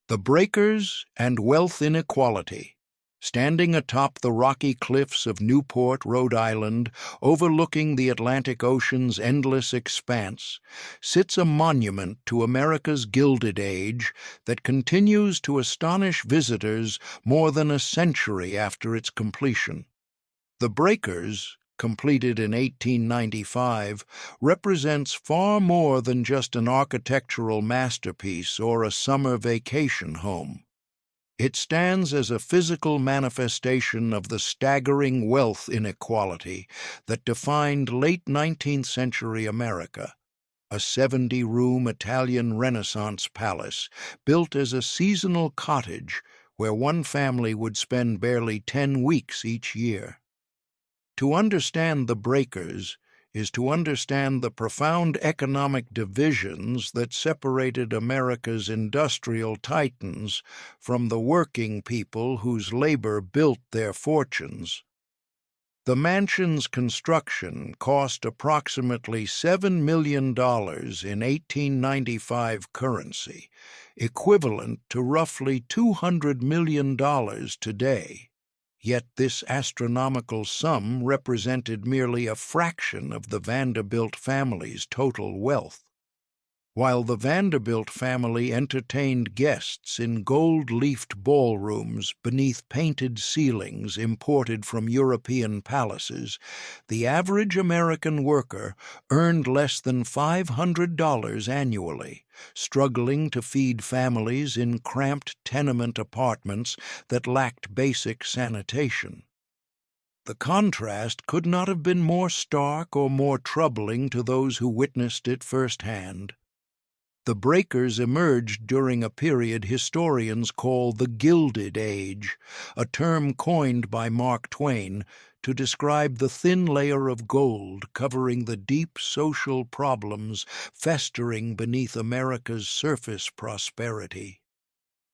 The Breakers and Wealth Inequality. Standing atop the rocky cliffs of Newport, Rhode Island, overlooking the Atlantic Ocean's endless expanse, sits a monument to America's Gilded Age that continues to astonish visitors more than a century after its completion. The Breakers, completed in 1895, represents far more than just an architectural masterpiece or a summer vacation home. It stands as a physical manifestation of the staggering wealth inequality that defined late 19th century America. A 70-room Italian Renaissance palace built as a seasonal cottage where one family would spend barely 10 weeks each year. To understand the Breakers is to understand the profound economic divisions that separated America's industrial titans from the working people whose labor built their fortunes. The mansion's construction cost approximately $7 million in 1895 currency, equivalent to roughly $200 million today. Yet this astronomical sum represented merely a fraction of the Vanderbilt family's total wealth. While the Vanderbilt family entertained guests in gold-leafed ballrooms beneath painted ceilings imported from European palaces, the average American worker earned less than $500 annually, struggling to feed families in cramped tenement apartments that lacked basic sanitation. The contrast could not have been more stark or more troubling to those who witnessed it firsthand. The Breakers emerged during a period historians call the Gilded Age, a term coined by Mark Twain to describe the thin layer of gold covering the deep social problems festering beneath America's surface prosperity.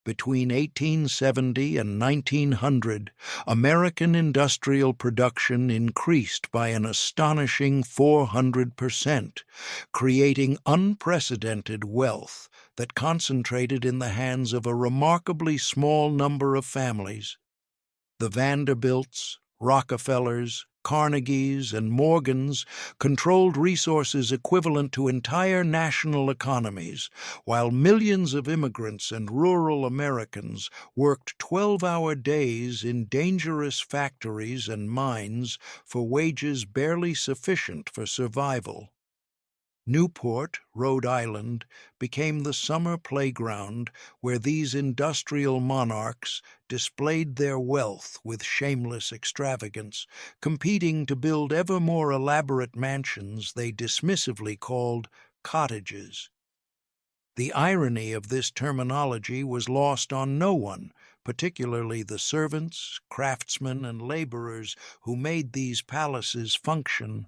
Between 1870 and 1900, American industrial production increased by an astonishing 400%, creating unprecedented wealth that concentrated in the hands of a remarkably small number of families. The Vanderbilts, Rockefellers, Carnegies, and Morgans controlled resources equivalent to entire national economies, while millions of immigrants and rural Americans worked 12-hour days in dangerous factories and mines for wages barely sufficient for survival. Newport, Rhode Island, became the summer playground where these industrial monarchs displayed their wealth with shameless extravagance, competing to build ever more elaborate mansions they dismissively called cottages. The irony of this terminology was lost on no one, particularly the servants, craftsmen, and laborers who made these palaces function.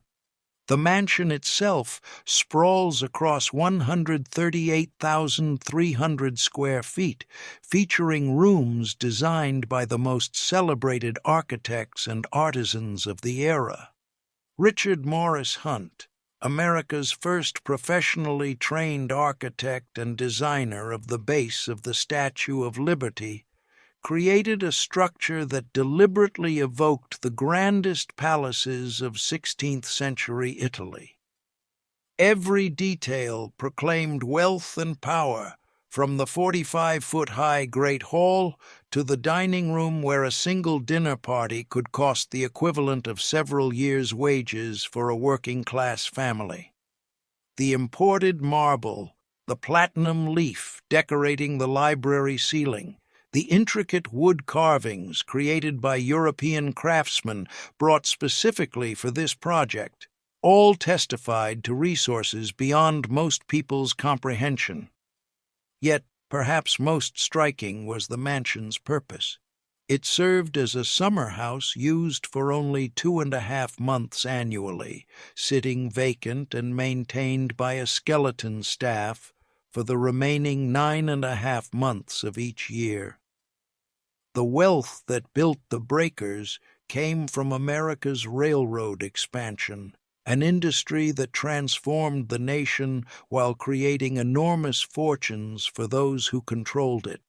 The mansion itself sprawls across 138,300 square feet, featuring rooms designed by the most celebrated architects and artisans of the era. Richard Morris Hunt, America's first professionally trained architect and designer of the base of the Statue of Liberty, created a structure that deliberately evoked the grandest palaces of 16th-century Italy. Every detail proclaimed wealth and power, from the 45-foot-high Great Hall to the dining room where a single dinner party could cost the equivalent of several years' wages for a working-class family. The imported marble, the platinum leaf decorating the library ceiling, the intricate wood carvings created by European craftsmen brought specifically for this project, all testified to resources beyond most people's comprehension. Yet, perhaps most striking was the mansion's purpose. It served as a summer house used for only 2.5 months annually, sitting vacant and maintained by a skeleton staff for the remaining 9.5 months of each year. The wealth that built the Breakers came from America's railroad expansion, an industry that transformed the nation while creating enormous fortunes for those who controlled it.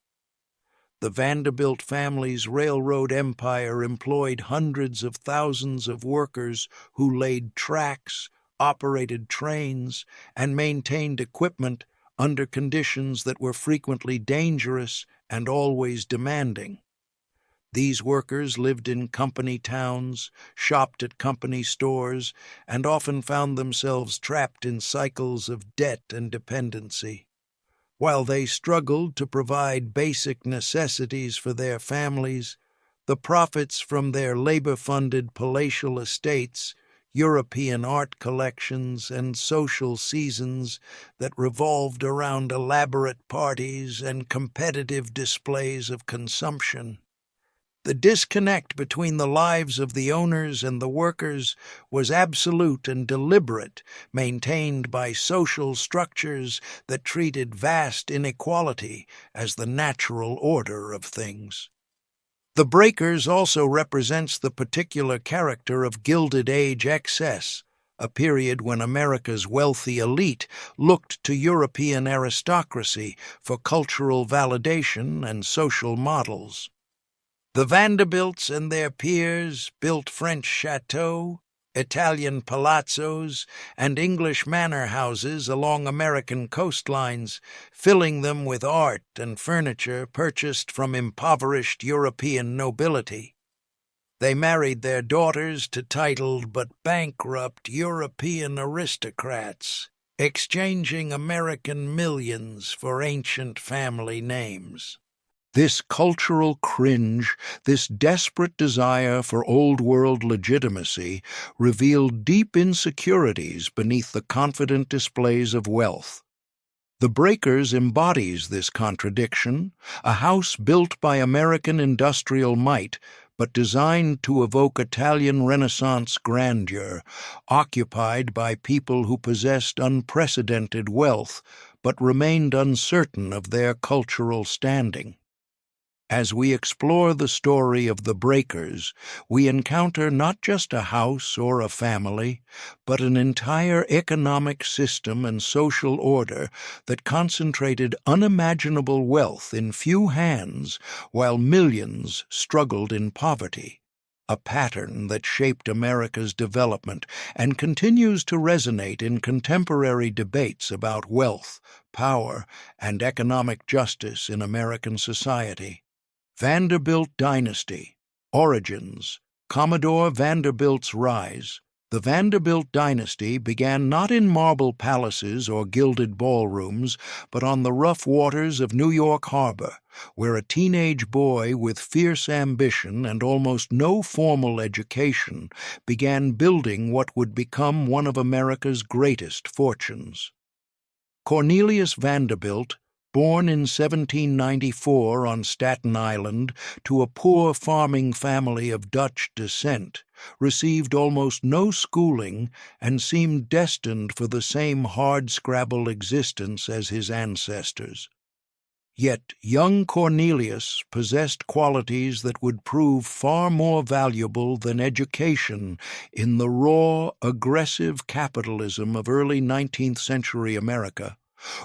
The Vanderbilt family's railroad empire employed hundreds of thousands of workers who laid tracks, operated trains, and maintained equipment under conditions that were frequently dangerous and always demanding. These workers lived in company towns, shopped at company stores, and often found themselves trapped in cycles of debt and dependency. While they struggled to provide basic necessities for their families, the profits from their labor-funded palatial estates, European art collections, and social seasons that revolved around elaborate parties and competitive displays of consumption. The disconnect between the lives of the owners and the workers was absolute and deliberate, maintained by social structures that treated vast inequality as the natural order of things. The Breakers also represents the particular character of Gilded Age excess, a period when America's wealthy elite looked to European aristocracy for cultural validation and social models. The Vanderbilts and their peers built French chateaux, Italian palazzos, and English manor houses along American coastlines, filling them with art and furniture purchased from impoverished European nobility. They married their daughters to titled but bankrupt European aristocrats, exchanging American millions for ancient family names. This cultural cringe, this desperate desire for old-world legitimacy, revealed deep insecurities beneath the confident displays of wealth. The Breakers embodies this contradiction, a house built by American industrial might, but designed to evoke Italian Renaissance grandeur, occupied by people who possessed unprecedented wealth, but remained uncertain of their cultural standing. As we explore the story of the Breakers, we encounter not just a house or a family, but an entire economic system and social order that concentrated unimaginable wealth in few hands while millions struggled in poverty, a pattern that shaped America's development and continues to resonate in contemporary debates about wealth, power, and economic justice in American society. Vanderbilt Dynasty, Origins, Commodore Vanderbilt's Rise. The Vanderbilt dynasty began not in marble palaces or gilded ballrooms, but on the rough waters of New York Harbor, where a teenage boy with fierce ambition and almost no formal education began building what would become one of America's greatest fortunes. Cornelius Vanderbilt, born in 1794 on Staten Island to a poor farming family of Dutch descent, received almost no schooling and seemed destined for the same hard-scrabble existence as his ancestors. Yet young Cornelius possessed qualities that would prove far more valuable than education in the raw, aggressive capitalism of early 19th century America.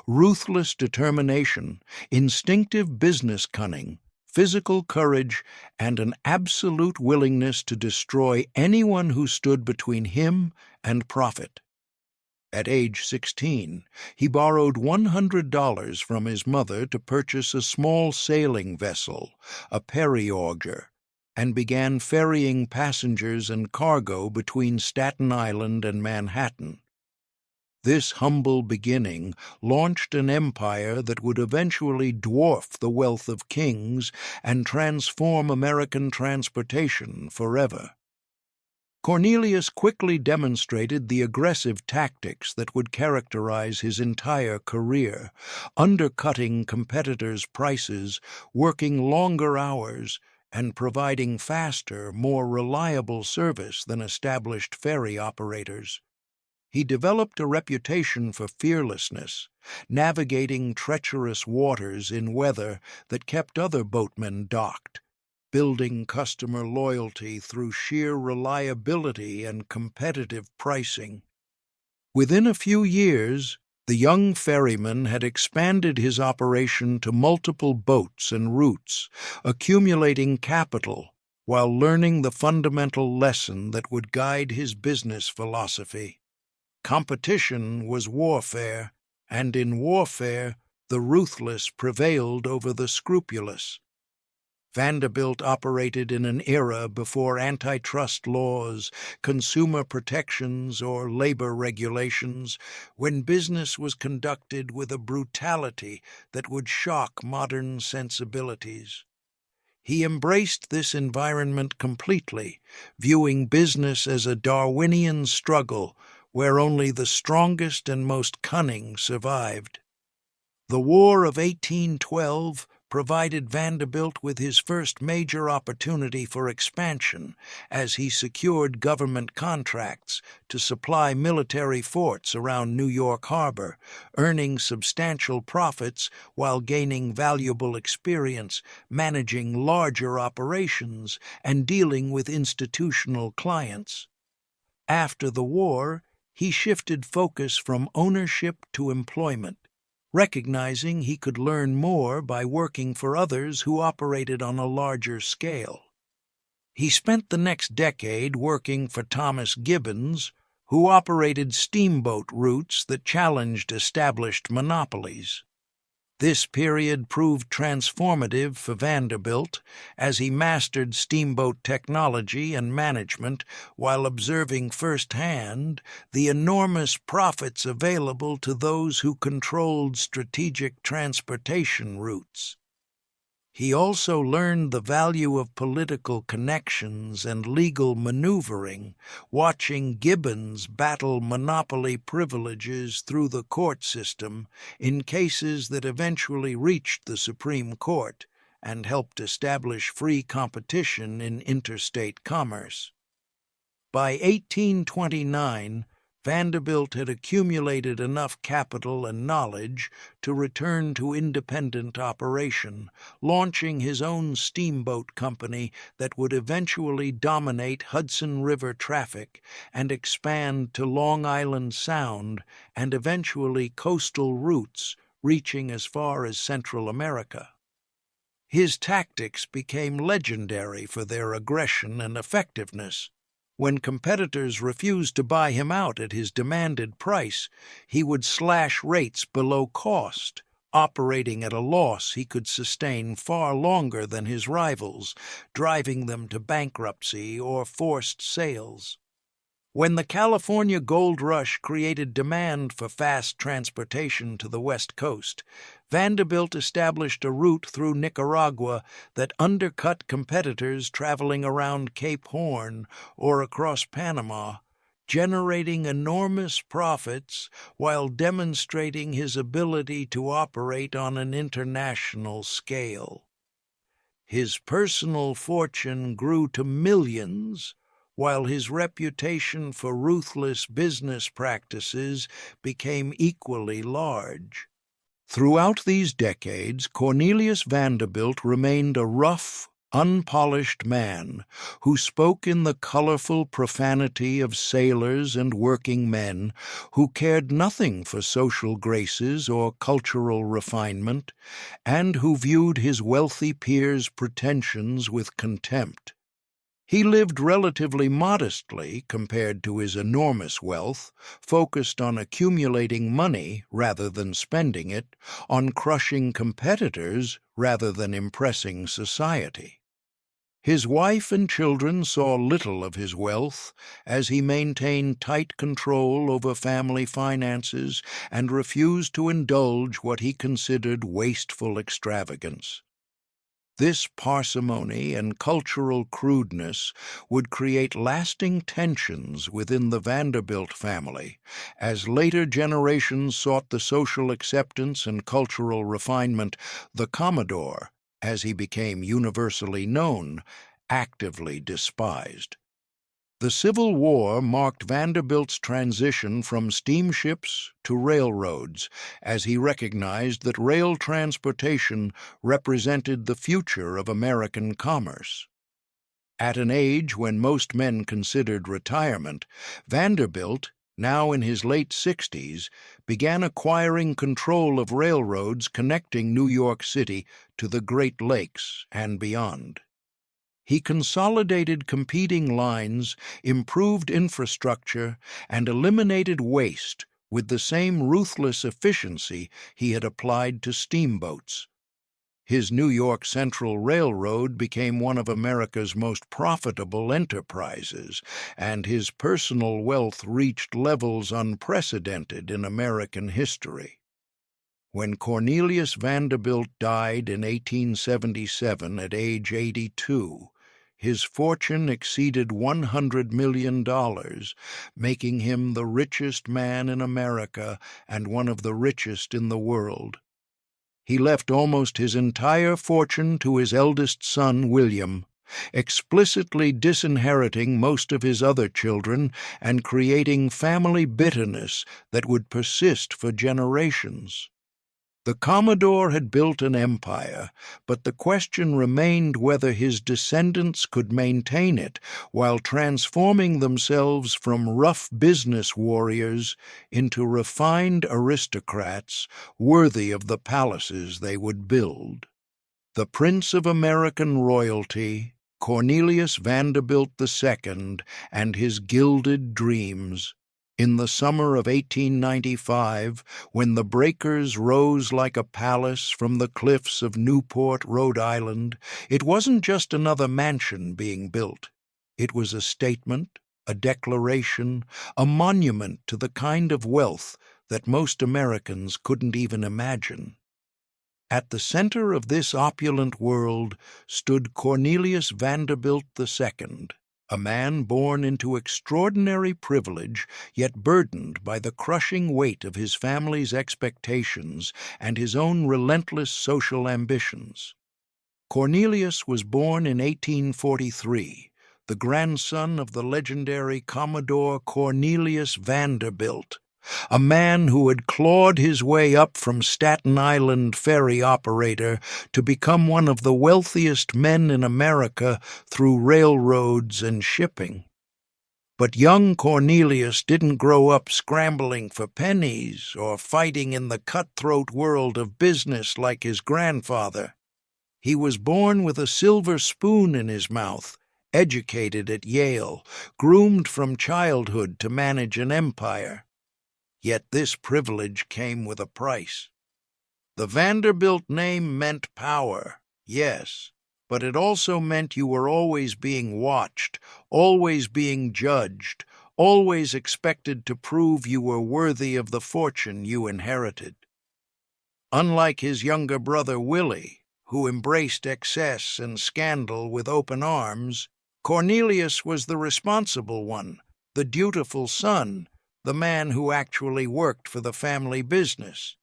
Ruthless determination, instinctive business cunning, physical courage, and an absolute willingness to destroy anyone who stood between him and profit. At age 16, he borrowed $100 from his mother to purchase a small sailing vessel, a periauger, and began ferrying passengers and cargo between Staten Island and Manhattan. This humble beginning launched an empire that would eventually dwarf the wealth of kings and transform American transportation forever. Cornelius quickly demonstrated the aggressive tactics that would characterize his entire career, undercutting competitors' prices, working longer hours, and providing faster, more reliable service than established ferry operators. He developed a reputation for fearlessness, navigating treacherous waters in weather that kept other boatmen docked, building customer loyalty through sheer reliability and competitive pricing. Within a few years, The young ferryman had expanded his operation to multiple boats and routes, accumulating capital while learning the fundamental lesson that would guide his business philosophy. Competition was warfare, and in warfare, the ruthless prevailed over the scrupulous. Vanderbilt operated in an era before antitrust laws, consumer protections, or labor regulations, when business was conducted with a brutality that would shock modern sensibilities. He embraced this environment completely, viewing business as a Darwinian struggle where only the strongest and most cunning survived. The War of 1812 provided Vanderbilt with his first major opportunity for expansion as he secured government contracts to supply military forts around New York Harbor, earning substantial profits while gaining valuable experience managing larger operations and dealing with institutional clients. After the war, he shifted focus from ownership to employment, recognizing he could learn more by working for others who operated on a larger scale. He spent the next decade working for Thomas Gibbons, who operated steamboat routes that challenged established monopolies. This period proved transformative for Vanderbilt as he mastered steamboat technology and management while observing firsthand the enormous profits available to those who controlled strategic transportation routes. He also learned the value of political connections and legal maneuvering, watching Gibbons battle monopoly privileges through the court system in cases that eventually reached the Supreme Court and helped establish free competition in interstate commerce. By 1829, Vanderbilt had accumulated enough capital and knowledge to return to independent operation, launching his own steamboat company that would eventually dominate Hudson River traffic and expand to Long Island Sound and eventually coastal routes reaching as far as Central America. His tactics became legendary for their aggression and effectiveness. When competitors refused to buy him out at his demanded price, he would slash rates below cost, operating at a loss he could sustain far longer than his rivals, driving them to bankruptcy or forced sales. When the California gold rush created demand for fast transportation to the West Coast, Vanderbilt established a route through Nicaragua that undercut competitors traveling around Cape Horn or across Panama, generating enormous profits while demonstrating his ability to operate on an international scale. His personal fortune grew to millions, while his reputation for ruthless business practices became equally large. Throughout these decades, Cornelius Vanderbilt remained a rough, unpolished man who spoke in the colorful profanity of sailors and working men who cared nothing for social graces or cultural refinement, and who viewed his wealthy peers' pretensions with contempt. He lived relatively modestly compared to his enormous wealth, focused on accumulating money rather than spending it, on crushing competitors rather than impressing society. His wife and children saw little of his wealth, as he maintained tight control over family finances and refused to indulge what he considered wasteful extravagance. This parsimony and cultural crudeness would create lasting tensions within the Vanderbilt family, as later generations sought the social acceptance and cultural refinement the Commodore, as he became universally known, actively despised. The Civil War marked Vanderbilt's transition from steamships to railroads, as he recognized that rail transportation represented the future of American commerce. At an age when most men considered retirement, Vanderbilt, now in his late 60s, began acquiring control of railroads connecting New York City to the Great Lakes and beyond. He consolidated competing lines, improved infrastructure, and eliminated waste with the same ruthless efficiency he had applied to steamboats. His New York Central Railroad became one of America's most profitable enterprises, and his personal wealth reached levels unprecedented in American history. When Cornelius Vanderbilt died in 1877 at age 82, his fortune exceeded $100 million, making him the richest man in America and one of the richest in the world. He left almost his entire fortune to his eldest son, William, explicitly disinheriting most of his other children and creating family bitterness that would persist for generations. The Commodore had built an empire, but the question remained whether his descendants could maintain it while transforming themselves from rough business warriors into refined aristocrats worthy of the palaces they would build. The Prince of American royalty, Cornelius Vanderbilt II, and his gilded dreams. In the summer of 1895, when the breakers rose like a palace from the cliffs of Newport, Rhode Island, it wasn't just another mansion being built. It was a statement, a declaration, a monument to the kind of wealth that most Americans couldn't even imagine. At the center of this opulent world stood Cornelius Vanderbilt II, a man born into extraordinary privilege, yet burdened by the crushing weight of his family's expectations and his own relentless social ambitions. Cornelius was born in 1843, the grandson of the legendary Commodore Cornelius Vanderbilt, a man who had clawed his way up from Staten Island ferry operator to become one of the wealthiest men in America through railroads and shipping. But young Cornelius didn't grow up scrambling for pennies or fighting in the cutthroat world of business like his grandfather. He was born with a silver spoon in his mouth, educated at Yale, groomed from childhood to manage an empire. Yet this privilege came with a price. The Vanderbilt name meant power, yes, but it also meant you were always being watched, always being judged, always expected to prove you were worthy of the fortune you inherited. Unlike his younger brother Willie, who embraced excess and scandal with open arms, Cornelius was the responsible one, the dutiful son, the man who actually worked for the family business.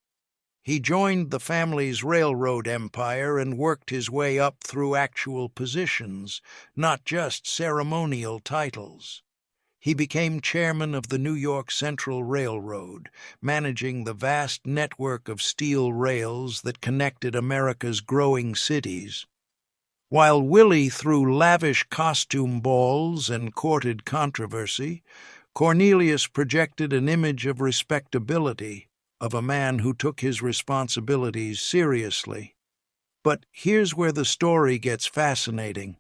He joined the family's railroad empire and worked his way up through actual positions, not just ceremonial titles. He became chairman of the New York Central Railroad, managing the vast network of steel rails that connected America's growing cities. While Willie threw lavish costume balls and courted controversy, Cornelius projected an image of respectability, of a man who took his responsibilities seriously. But here's where the story gets fascinating.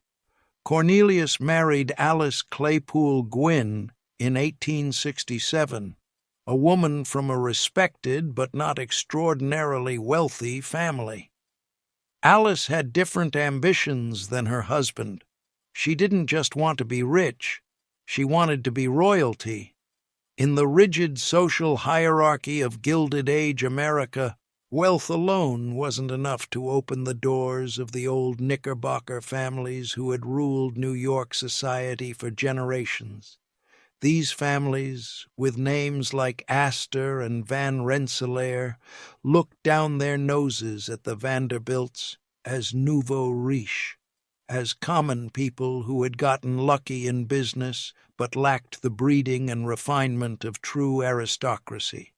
Cornelius married Alice Claypool Gwynn in 1867, a woman from a respected but not extraordinarily wealthy family. Alice had different ambitions than her husband. She didn't just want to be rich. She wanted to be royalty. In the rigid social hierarchy of Gilded Age America, wealth alone wasn't enough to open the doors of the old Knickerbocker families who had ruled New York society for generations. These families, with names like Astor and Van Rensselaer, looked down their noses at the Vanderbilts as nouveau riche, as common people who had gotten lucky in business but lacked the breeding and refinement of true aristocracy.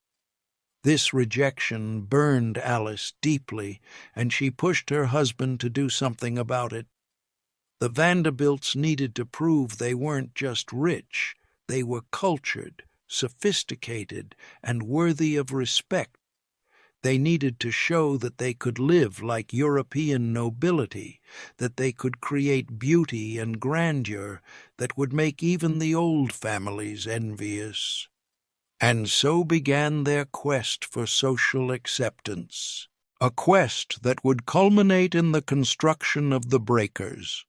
This rejection burned Alice deeply, and she pushed her husband to do something about it. The Vanderbilts needed to prove they weren't just rich, they were cultured, sophisticated, and worthy of respect. They needed to show that they could live like European nobility, that they could create beauty and grandeur that would make even the old families envious. And so began their quest for social acceptance, a quest that would culminate in the construction of the breakers.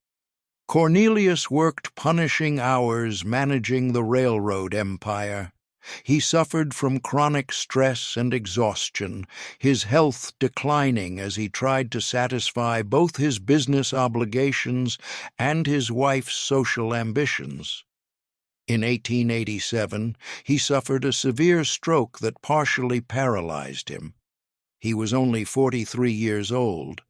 Cornelius worked punishing hours managing the railroad empire. He suffered from chronic stress and exhaustion, his health declining as he tried to satisfy both his business obligations and his wife's social ambitions. In 1887, he suffered a severe stroke that partially paralyzed him. He was only 43 years old.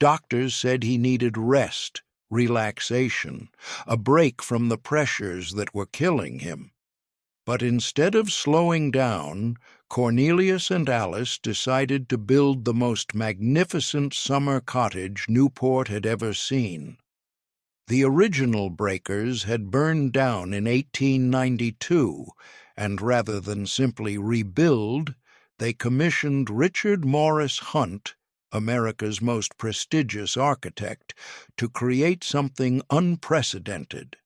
Doctors said he needed rest, relaxation, a break from the pressures that were killing him. But instead of slowing down, Cornelius and Alice decided to build the most magnificent summer cottage Newport had ever seen. The original breakers had burned down in 1892, and rather than simply rebuild, they commissioned Richard Morris Hunt, America's most prestigious architect, to create something unprecedented.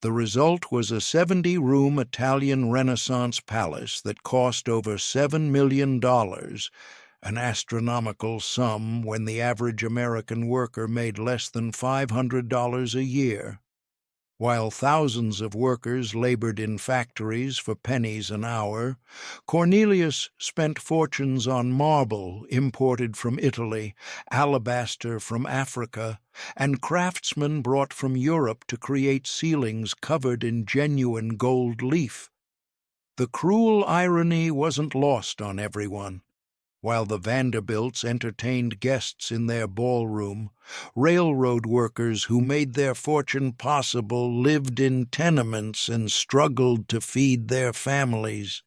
The result was a 70-room Italian Renaissance palace that cost over $7 million, an astronomical sum when the average American worker made less than $500 a year. While thousands of workers labored in factories for pennies an hour, Cornelius spent fortunes on marble imported from Italy, alabaster from Africa, and craftsmen brought from Europe to create ceilings covered in genuine gold leaf. The cruel irony wasn't lost on everyone. While the Vanderbilts entertained guests in their ballroom, railroad workers who made their fortune possible lived in tenements and struggled to feed their families.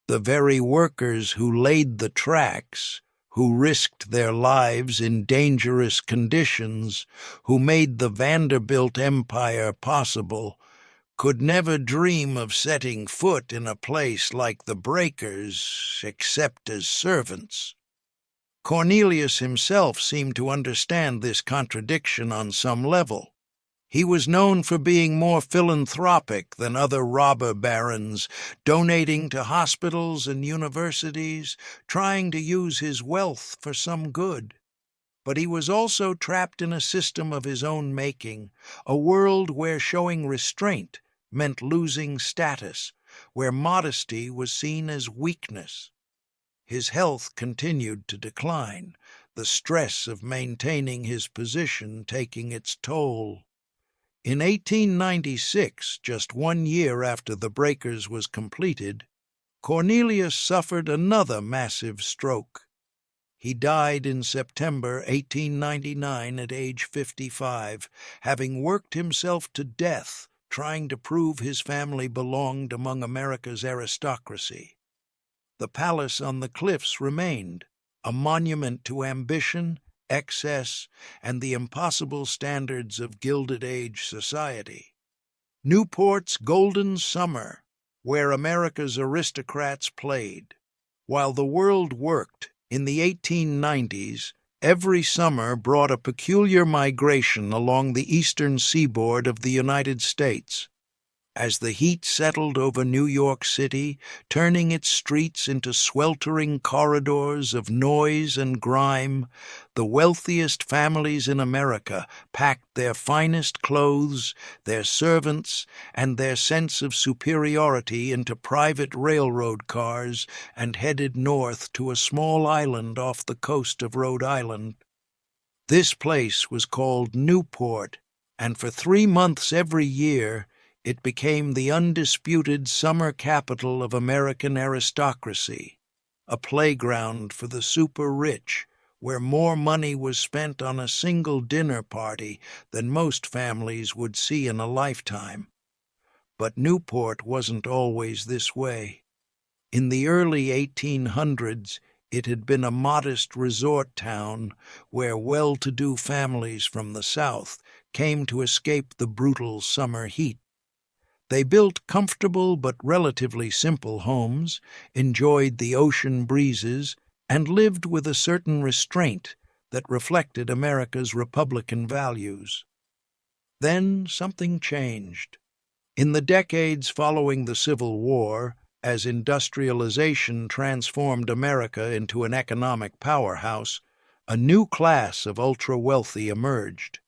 The very workers who laid the tracks, who risked their lives in dangerous conditions, who made the Vanderbilt empire possible, could never dream of setting foot in a place like the breakers except as servants. Cornelius himself seemed to understand this contradiction on some level. He was known for being more philanthropic than other robber barons, donating to hospitals and universities, trying to use his wealth for some good. But he was also trapped in a system of his own making, a world where showing restraint meant losing status, where modesty was seen as weakness. His health continued to decline, the stress of maintaining his position taking its toll. In 1896, just 1 year after the breakers was completed, Cornelius suffered another massive stroke. He died in September 1899 at age 55, having worked himself to death trying to prove his family belonged among America's aristocracy. The palace on the cliffs remained, a monument to ambition, excess, and the impossible standards of Gilded Age society. Newport's golden summer, where America's aristocrats played. While the world worked, in the 1890s, every summer brought a peculiar migration along the eastern seaboard of the United States. As the heat settled over New York City, turning its streets into sweltering corridors of noise and grime, the wealthiest families in America packed their finest clothes, their servants, and their sense of superiority into private railroad cars and headed north to a small island off the coast of Rhode Island. This place was called Newport, and for 3 months every year, it became the undisputed summer capital of American aristocracy, a playground for the super-rich, where more money was spent on a single dinner party than most families would see in a lifetime. But Newport wasn't always this way. In the early 1800s, it had been a modest resort town where well-to-do families from the South came to escape the brutal summer heat. They built comfortable but relatively simple homes, enjoyed the ocean breezes, and lived with a certain restraint that reflected America's Republican values. Then something changed. In the decades following the Civil War, as industrialization transformed America into an economic powerhouse, a new class of ultra-wealthy emerged.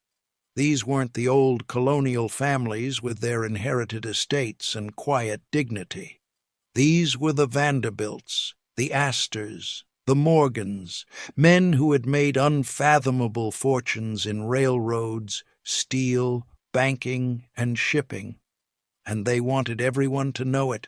These weren't the old colonial families with their inherited estates and quiet dignity. These were the Vanderbilts, the Astors, the Morgans, men who had made unfathomable fortunes in railroads, steel, banking, and shipping, and they wanted everyone to know it.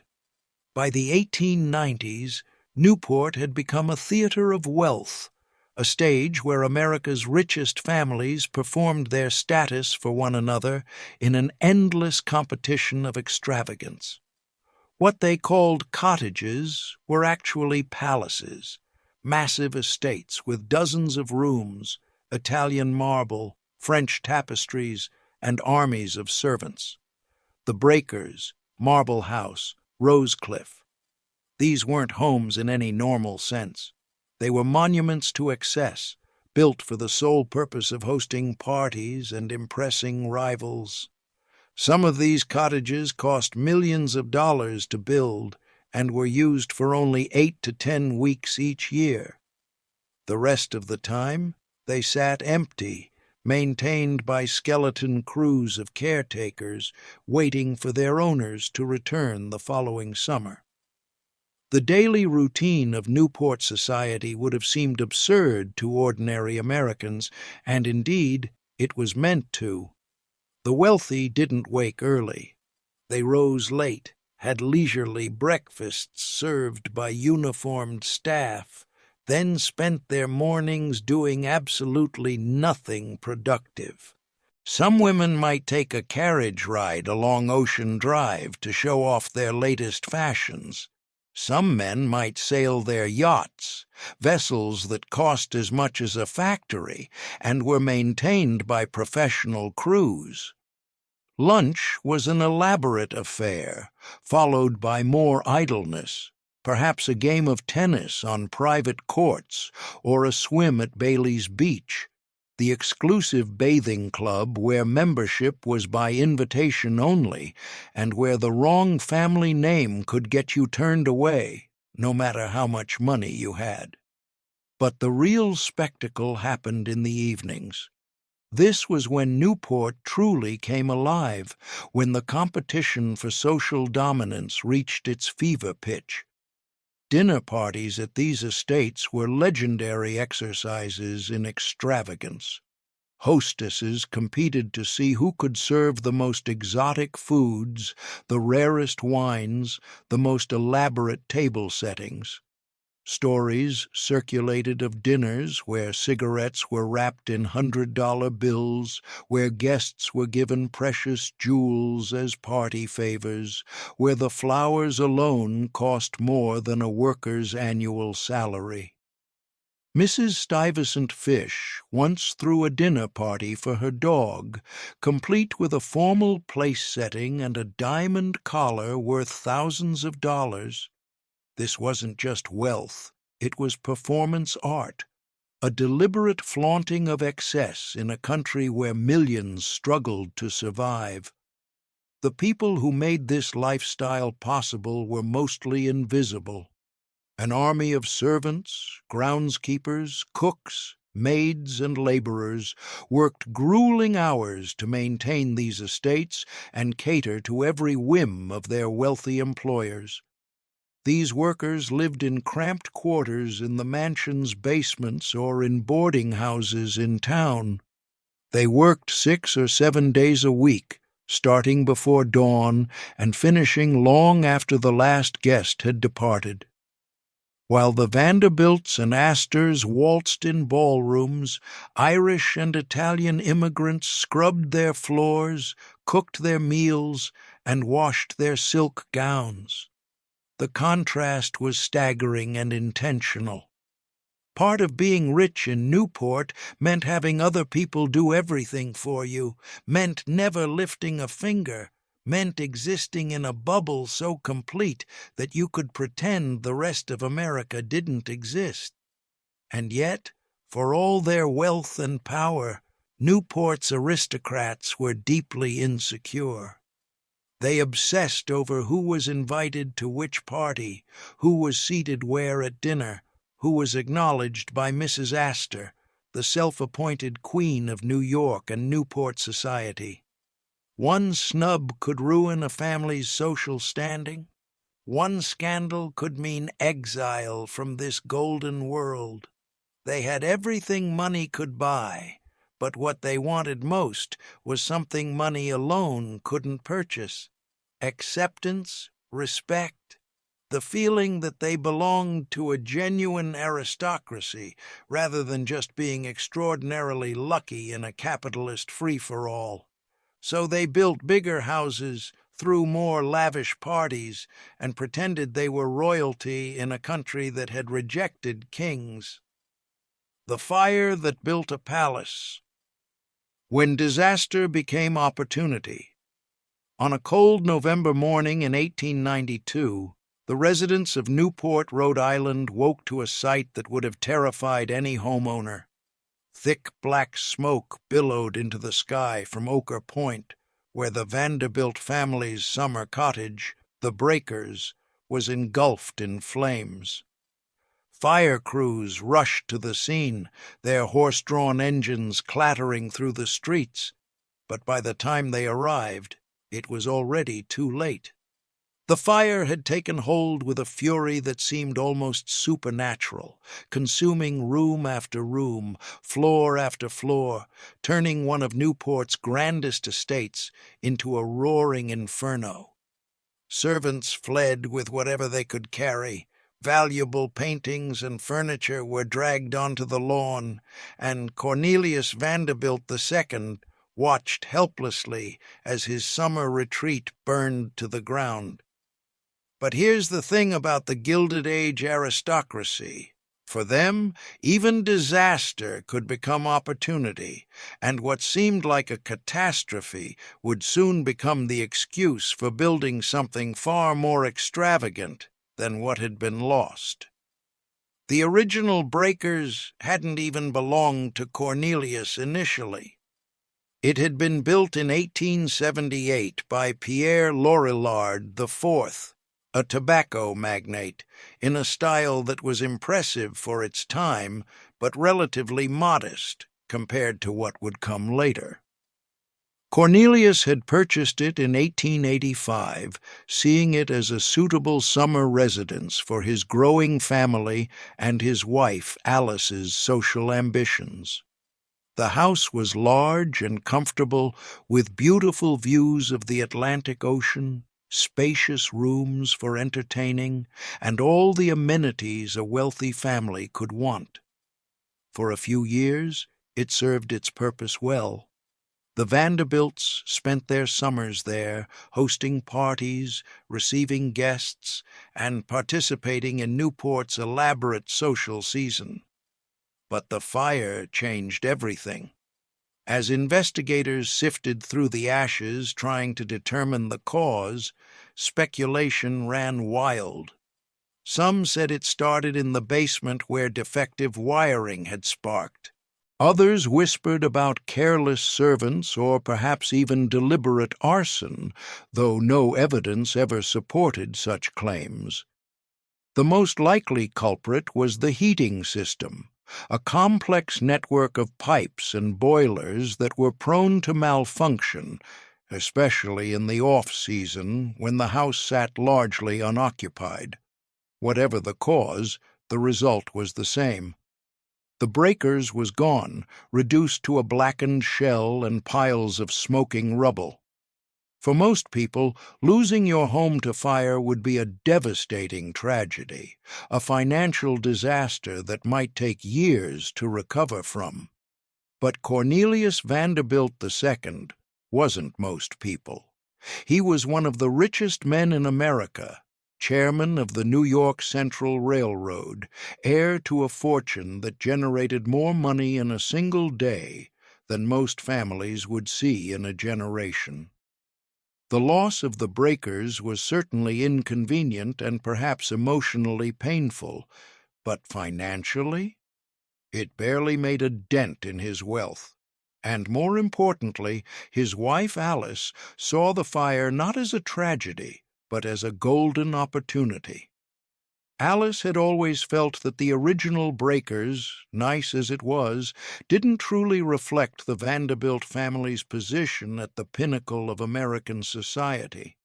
By the 1890s, Newport had become a theater of wealth, a stage where America's richest families performed their status for one another in an endless competition of extravagance. What they called cottages were actually palaces, massive estates with dozens of rooms, Italian marble, French tapestries, and armies of servants. The Breakers, Marble House, Rosecliff. These weren't homes in any normal sense. They were monuments to excess, built for the sole purpose of hosting parties and impressing rivals. Some of these cottages cost millions of dollars to build and were used for only 8 to 10 weeks each year. The rest of the time, they sat empty, maintained by skeleton crews of caretakers waiting for their owners to return the following summer. The daily routine of Newport society would have seemed absurd to ordinary Americans, and indeed, it was meant to. The wealthy didn't wake early. They rose late, had leisurely breakfasts served by uniformed staff, then spent their mornings doing absolutely nothing productive. Some women might take a carriage ride along Ocean Drive to show off their latest fashions. Some men might sail their yachts, vessels that cost as much as a factory and were maintained by professional crews. Lunch was an elaborate affair, followed by more idleness, perhaps a game of tennis on private courts or a swim at Bailey's Beach, the exclusive bathing club where membership was by invitation only and where the wrong family name could get you turned away, no matter how much money you had. But the real spectacle happened in the evenings. This was when Newport truly came alive, when the competition for social dominance reached its fever pitch. Dinner parties at these estates were legendary exercises in extravagance. Hostesses competed to see who could serve the most exotic foods, the rarest wines, the most elaborate table settings. Stories circulated of dinners where cigarettes were wrapped in $100 bills, where guests were given precious jewels as party favors, where the flowers alone cost more than a worker's annual salary. Mrs. Stuyvesant Fish once threw a dinner party for her dog, complete with a formal place setting and a diamond collar worth thousands of dollars. This wasn't just wealth, it was performance art, a deliberate flaunting of excess in a country where millions struggled to survive. The people who made this lifestyle possible were mostly invisible. An army of servants, groundskeepers, cooks, maids, and laborers worked grueling hours to maintain these estates and cater to every whim of their wealthy employers. These workers lived in cramped quarters in the mansion's basements or in boarding houses in town. They worked 6 or 7 days a week, starting before dawn and finishing long after the last guest had departed. While the Vanderbilts and Astors waltzed in ballrooms, Irish and Italian immigrants scrubbed their floors, cooked their meals, and washed their silk gowns. The contrast was staggering and intentional. Part of being rich in Newport meant having other people do everything for you, meant never lifting a finger, meant existing in a bubble so complete that you could pretend the rest of America didn't exist. And yet, for all their wealth and power, Newport's aristocrats were deeply insecure. They obsessed over who was invited to which party, who was seated where at dinner, who was acknowledged by Mrs. Astor, the self-appointed queen of New York and Newport society. One snub could ruin a family's social standing. One scandal could mean exile from this golden world. They had everything money could buy, but what they wanted most was something money alone couldn't purchase: acceptance, respect, the feeling that they belonged to a genuine aristocracy rather than just being extraordinarily lucky in a capitalist free-for-all. So they built bigger houses, threw more lavish parties, and pretended they were royalty in a country that had rejected kings. The fire that built a palace. When disaster became opportunity. On a cold November morning in 1892, the residents of Newport, Rhode Island, woke to a sight that would have terrified any homeowner. Thick black smoke billowed into the sky from Ochre Point, where the Vanderbilt family's summer cottage, the Breakers, was engulfed in flames. Fire crews rushed to the scene, their horse-drawn engines clattering through the streets, but by the time they arrived, it was already too late. The fire had taken hold with a fury that seemed almost supernatural, consuming room after room, floor after floor, turning one of Newport's grandest estates into a roaring inferno. Servants fled with whatever they could carry. Valuable paintings and furniture were dragged onto the lawn, and Cornelius Vanderbilt II watched helplessly as his summer retreat burned to the ground. But here's the thing about the Gilded Age aristocracy. For them, even disaster could become opportunity, and what seemed like a catastrophe would soon become the excuse for building something far more extravagant than what had been lost. The original Breakers hadn't even belonged to Cornelius initially. It had been built in 1878 by Pierre Lorillard IV, a tobacco magnate, in a style that was impressive for its time, but relatively modest compared to what would come later. Cornelius had purchased it in 1885, seeing it as a suitable summer residence for his growing family and his wife Alice's social ambitions. The house was large and comfortable, with beautiful views of the Atlantic Ocean, spacious rooms for entertaining, and all the amenities a wealthy family could want. For a few years, it served its purpose well. The Vanderbilts spent their summers there, hosting parties, receiving guests, and participating in Newport's elaborate social season. But the fire changed everything. As investigators sifted through the ashes trying to determine the cause, speculation ran wild. Some said it started in the basement where defective wiring had sparked. Others whispered about careless servants or perhaps even deliberate arson, though no evidence ever supported such claims. The most likely culprit was the heating system, a complex network of pipes and boilers that were prone to malfunction, especially in the off-season when the house sat largely unoccupied. Whatever the cause, the result was the same. The Breakers was gone, reduced to a blackened shell and piles of smoking rubble. For most people, losing your home to fire would be a devastating tragedy, a financial disaster that might take years to recover from. But Cornelius Vanderbilt II wasn't most people. He was one of the richest men in America, chairman of the New York Central Railroad, heir to a fortune that generated more money in a single day than most families would see in a generation. The loss of the breakers was certainly inconvenient and perhaps emotionally painful, but financially, it barely made a dent in his wealth. And more importantly, his wife Alice saw the fire not as a tragedy, but as a golden opportunity. Alice had always felt that the original breakers, nice as it was, didn't truly reflect the Vanderbilt family's position at the pinnacle of American society.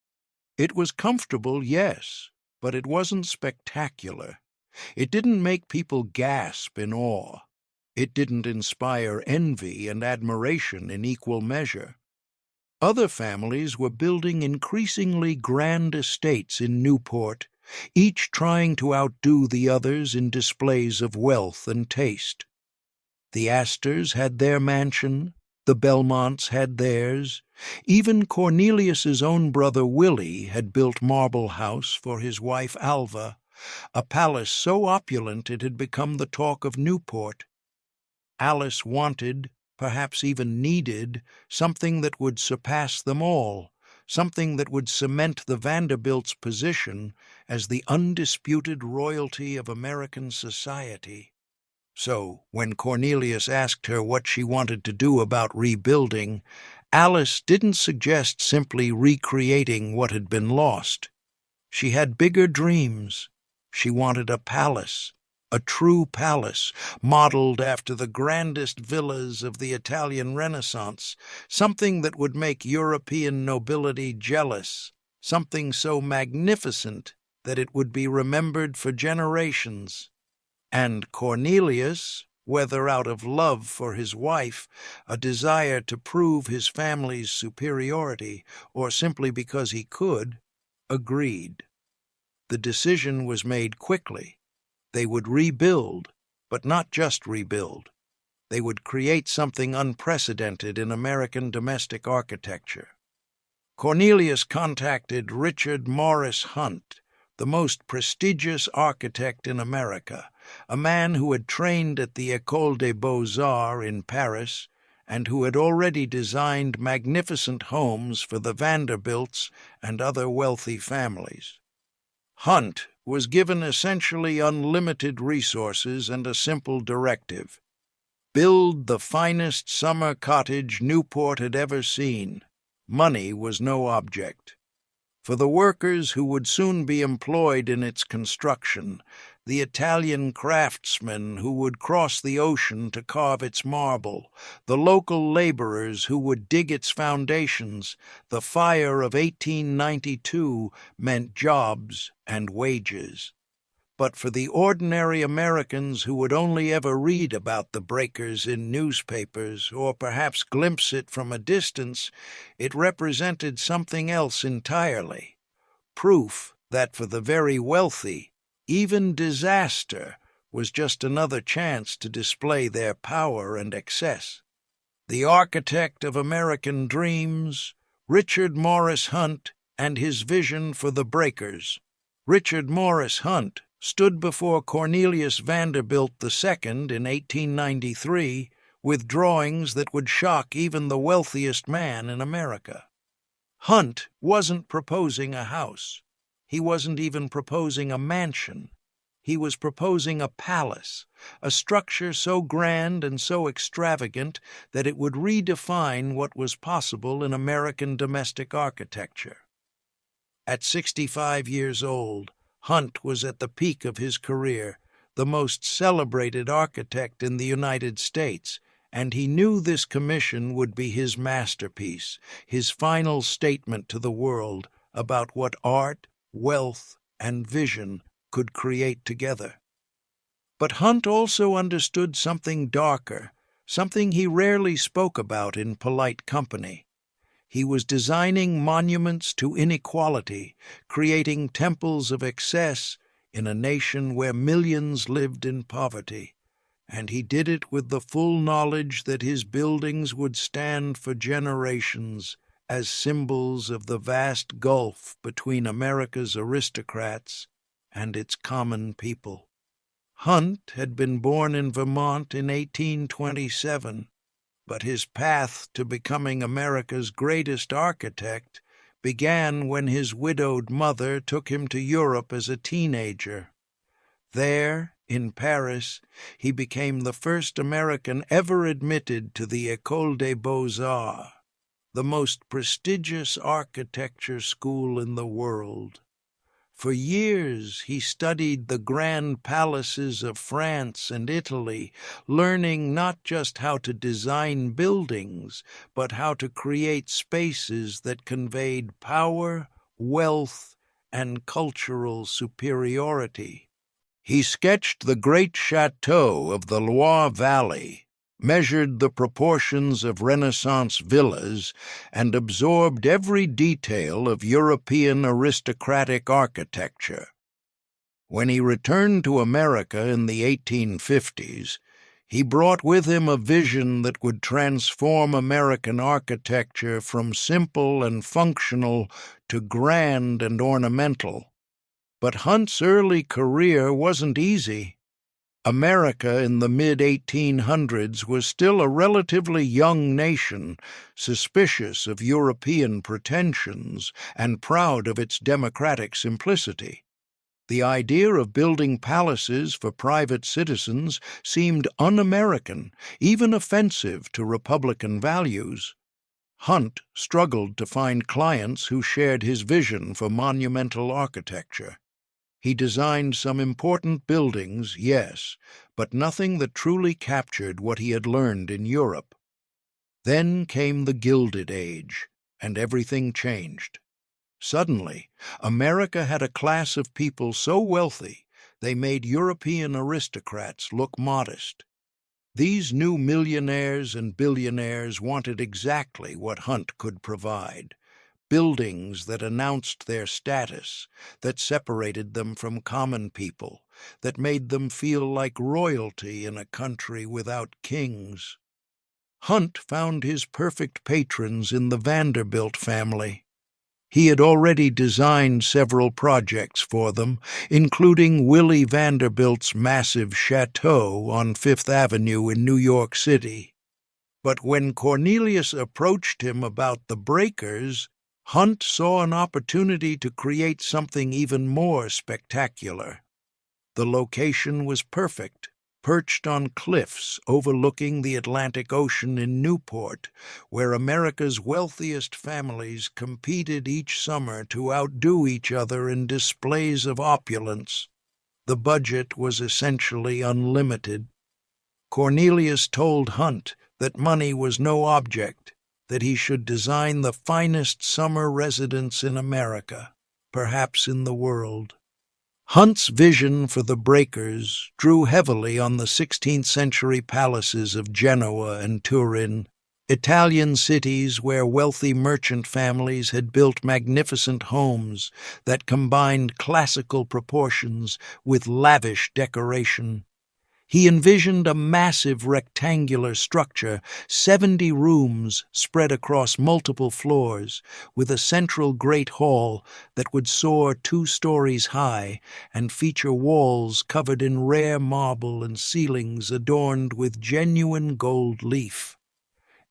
It was comfortable, yes, but it wasn't spectacular. It didn't make people gasp in awe. It didn't inspire envy and admiration in equal measure. Other families were building increasingly grand estates in Newport, each trying to outdo the others in displays of wealth and taste. The Astors had their mansion, the Belmonts had theirs. Even Cornelius's own brother Willie had built Marble House for his wife Alva, a palace so opulent it had become the talk of Newport. Alice wanted, perhaps even needed, something that would surpass them all, something that would cement the Vanderbilts' position as the undisputed royalty of American society. So, when Cornelius asked her what she wanted to do about rebuilding, Alice didn't suggest simply recreating what had been lost. She had bigger dreams. She wanted a palace, a true palace, modeled after the grandest villas of the Italian Renaissance, something that would make European nobility jealous, something so magnificent that it would be remembered for generations. And Cornelius, whether out of love for his wife, a desire to prove his family's superiority, or simply because he could, agreed. The decision was made quickly. They would rebuild, but not just rebuild. They would create something unprecedented in American domestic architecture. Cornelius contacted Richard Morris Hunt, the most prestigious architect in America, a man who had trained at the École des Beaux-Arts in Paris and who had already designed magnificent homes for the Vanderbilts and other wealthy families. Hunt was given essentially unlimited resources and a simple directive: build the finest summer cottage Newport had ever seen. Money was no object. For the workers who would soon be employed in its construction, the Italian craftsmen who would cross the ocean to carve its marble, the local laborers who would dig its foundations, the fire of 1892 meant jobs and wages. But for the ordinary Americans who would only ever read about the breakers in newspapers or perhaps glimpse it from a distance, it represented something else entirely. Proof that for the very wealthy, even disaster was just another chance to display their power and excess. The architect of American dreams, Richard Morris Hunt, and his vision for the breakers. Richard Morris Hunt stood before Cornelius Vanderbilt II in 1893 with drawings that would shock even the wealthiest man in America. Hunt wasn't proposing a house. He wasn't even proposing a mansion. He was proposing a palace, a structure so grand and so extravagant that it would redefine what was possible in American domestic architecture. At 65 years old, Hunt was at the peak of his career, the most celebrated architect in the United States, and he knew this commission would be his masterpiece, his final statement to the world about what art, wealth, and vision could create together. But Hunt also understood something darker, something he rarely spoke about in polite company. He was designing monuments to inequality, creating temples of excess in a nation where millions lived in poverty, and he did it with the full knowledge that his buildings would stand for generations as symbols of the vast gulf between America's aristocrats and its common people. Hunt had been born in Vermont in 1827, but his path to becoming America's greatest architect began when his widowed mother took him to Europe as a teenager. There, in Paris, he became the first American ever admitted to the École des Beaux-Arts, the most prestigious architecture school in the world. For years he studied the grand palaces of France and Italy, learning not just how to design buildings, but how to create spaces that conveyed power, wealth, and cultural superiority. He sketched the great chateau of the Loire Valley, measured the proportions of Renaissance villas, and absorbed every detail of European aristocratic architecture. When he returned to America in the 1850s, he brought with him a vision that would transform American architecture from simple and functional to grand and ornamental. But Hunt's early career wasn't easy. America in the mid-1800s was still a relatively young nation, suspicious of European pretensions and proud of its democratic simplicity. The idea of building palaces for private citizens seemed un-American, even offensive to Republican values. Hunt struggled to find clients who shared his vision for monumental architecture. He designed some important buildings, yes, but nothing that truly captured what he had learned in Europe. Then came the Gilded Age, and everything changed. Suddenly, America had a class of people so wealthy they made European aristocrats look modest. These new millionaires and billionaires wanted exactly what Hunt could provide. Buildings that announced their status, that separated them from common people, that made them feel like royalty in a country without kings. Hunt found his perfect patrons in the Vanderbilt family. He had already designed several projects for them, including Willie Vanderbilt's massive chateau on Fifth Avenue in New York City. But when Cornelius approached him about the breakers, Hunt saw an opportunity to create something even more spectacular. The location was perfect, perched on cliffs overlooking the Atlantic Ocean in Newport, where America's wealthiest families competed each summer to outdo each other in displays of opulence. The budget was essentially unlimited. Cornelius told Hunt that money was no object, that he should design the finest summer residence in America, perhaps in the world. Hunt's vision for the breakers drew heavily on the 16th-century palaces of Genoa and Turin, Italian cities where wealthy merchant families had built magnificent homes that combined classical proportions with lavish decoration. He envisioned a massive rectangular structure, 70 rooms spread across multiple floors, with a central great hall that would soar 2 stories high and feature walls covered in rare marble and ceilings adorned with genuine gold leaf.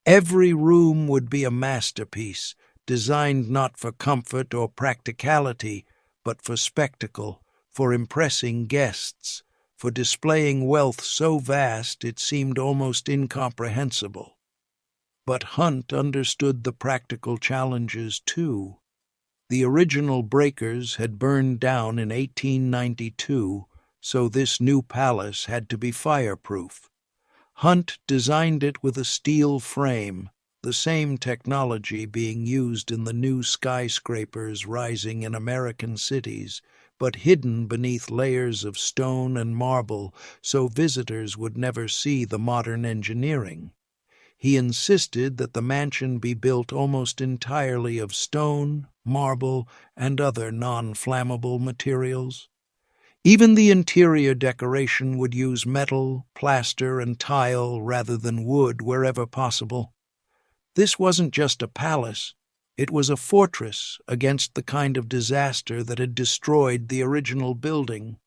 Every room would be a masterpiece, designed not for comfort or practicality, but for spectacle, for impressing guests, for displaying wealth so vast it seemed almost incomprehensible. But Hunt understood the practical challenges, too. The original breakers had burned down in 1892, so this new palace had to be fireproof. Hunt designed it with a steel frame, the same technology being used in the new skyscrapers rising in American cities, but hidden beneath layers of stone and marble so visitors would never see the modern engineering. He insisted that the mansion be built almost entirely of stone, marble, and other non-flammable materials. Even the interior decoration would use metal, plaster, and tile rather than wood wherever possible. This wasn't just a palace. It was a fortress against the kind of disaster that had destroyed the original building.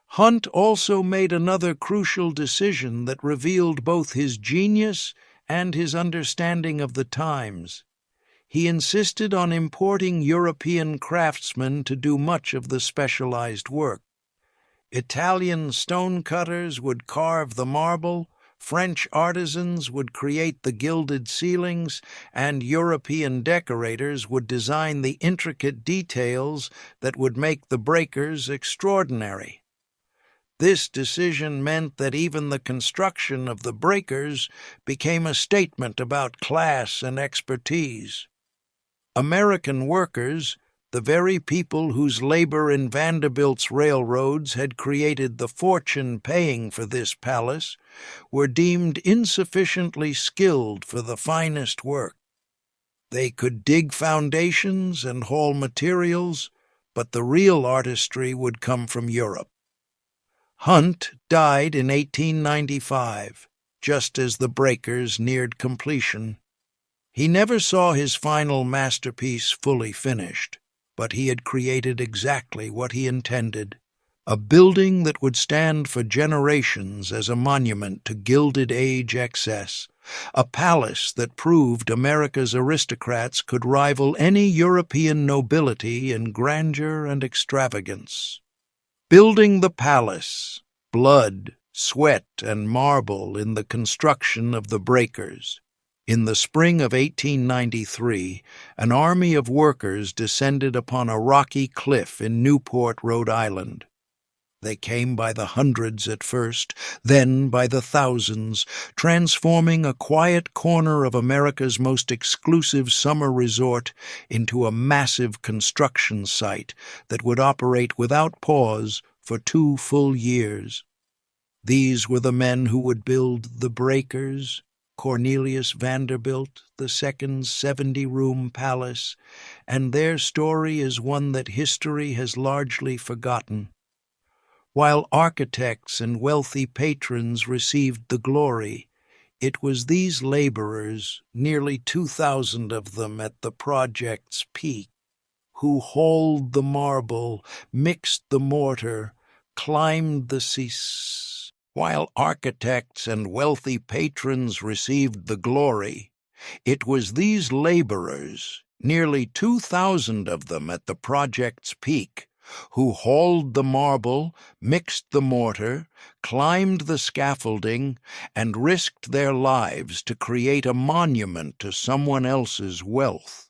Hunt also made another crucial decision that revealed both his genius and his understanding of the times. He insisted on importing European craftsmen to do much of the specialized work. Italian stonecutters would carve the marble, French artisans would create the gilded ceilings, and European decorators would design the intricate details that would make the breakers extraordinary. This decision meant that even the construction of the breakers became a statement about class and expertise. American workers, the very people whose labor in Vanderbilt's railroads had created the fortune paying for this palace, were deemed insufficiently skilled for the finest work. They could dig foundations and haul materials, but the real artistry would come from Europe. Hunt died in 1895, just as the breakers neared completion. He never saw his final masterpiece fully finished, but he had created exactly what he intended, a building that would stand for generations as a monument to Gilded Age excess, a palace that proved America's aristocrats could rival any European nobility in grandeur and extravagance. Building the palace, blood, sweat, and marble in the construction of the breakers. In the spring of 1893, an army of workers descended upon a rocky cliff in Newport, Rhode Island. They came by the hundreds at first, then by the thousands, transforming a quiet corner of America's most exclusive summer resort into a massive construction site that would operate without pause for 2 full years. These were the men who would build the breakers, Cornelius Vanderbilt, the second 70-room palace, and their story is one that history has largely forgotten. While architects and wealthy patrons received the glory, it was these laborers, nearly 2,000 of them at the project's peak, who hauled the marble, mixed the mortar, climbed the While architects and wealthy patrons received the glory, it was these laborers, nearly 2,000 of them at the project's peak, who hauled the marble, mixed the mortar, climbed the scaffolding, and risked their lives to create a monument to someone else's wealth.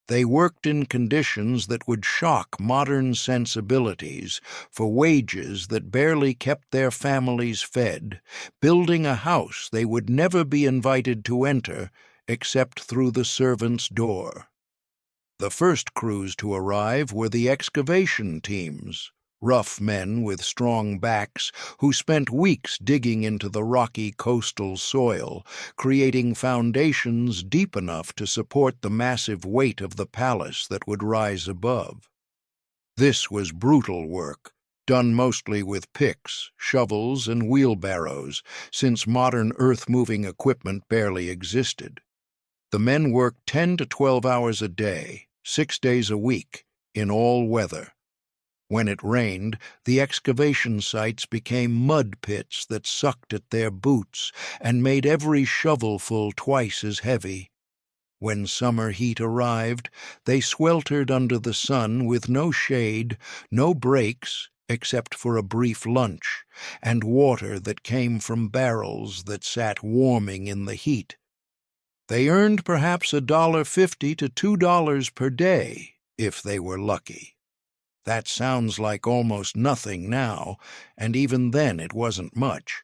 They worked in conditions that would shock modern sensibilities for wages that barely kept their families fed, building a house they would never be invited to enter except through the servant's door. The first crews to arrive were the excavation teams, rough men with strong backs who spent weeks digging into the rocky coastal soil, creating foundations deep enough to support the massive weight of the palace that would rise above. This was brutal work, done mostly with picks, shovels, and wheelbarrows, since modern earth-moving equipment barely existed. The men worked 10 to 12 hours a day, 6 days a week, in all weather. When it rained, the excavation sites became mud pits that sucked at their boots and made every shovelful twice as heavy. When summer heat arrived, they sweltered under the sun with no shade, no breaks, except for a brief lunch, and water that came from barrels that sat warming in the heat. They earned perhaps $1.50 to $2 per day, if they were lucky. That sounds like almost nothing now, and even then it wasn't much.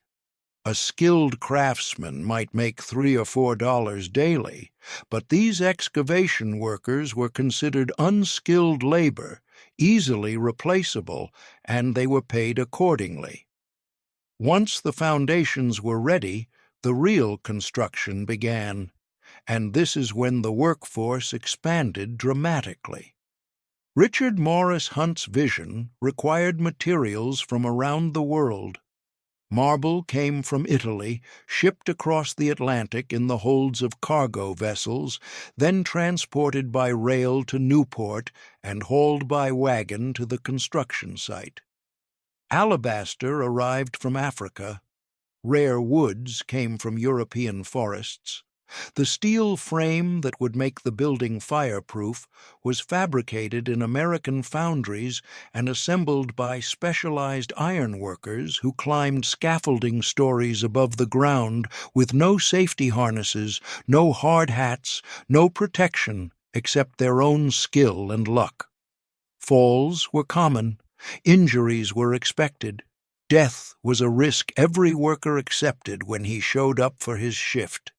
A skilled craftsman might make $3 or $4 daily, but these excavation workers were considered unskilled labor, easily replaceable, and they were paid accordingly. Once the foundations were ready, the real construction began, and this is when the workforce expanded dramatically. Richard Morris Hunt's vision required materials from around the world. Marble came from Italy, shipped across the Atlantic in the holds of cargo vessels, then transported by rail to Newport and hauled by wagon to the construction site. Alabaster arrived from Africa. Rare woods came from European forests. The steel frame that would make the building fireproof was fabricated in American foundries and assembled by specialized ironworkers who climbed scaffolding stories above the ground with no safety harnesses, no hard hats, no protection except their own skill and luck. Falls were common, injuries were expected. Death was a risk every worker accepted when he showed up for his shift.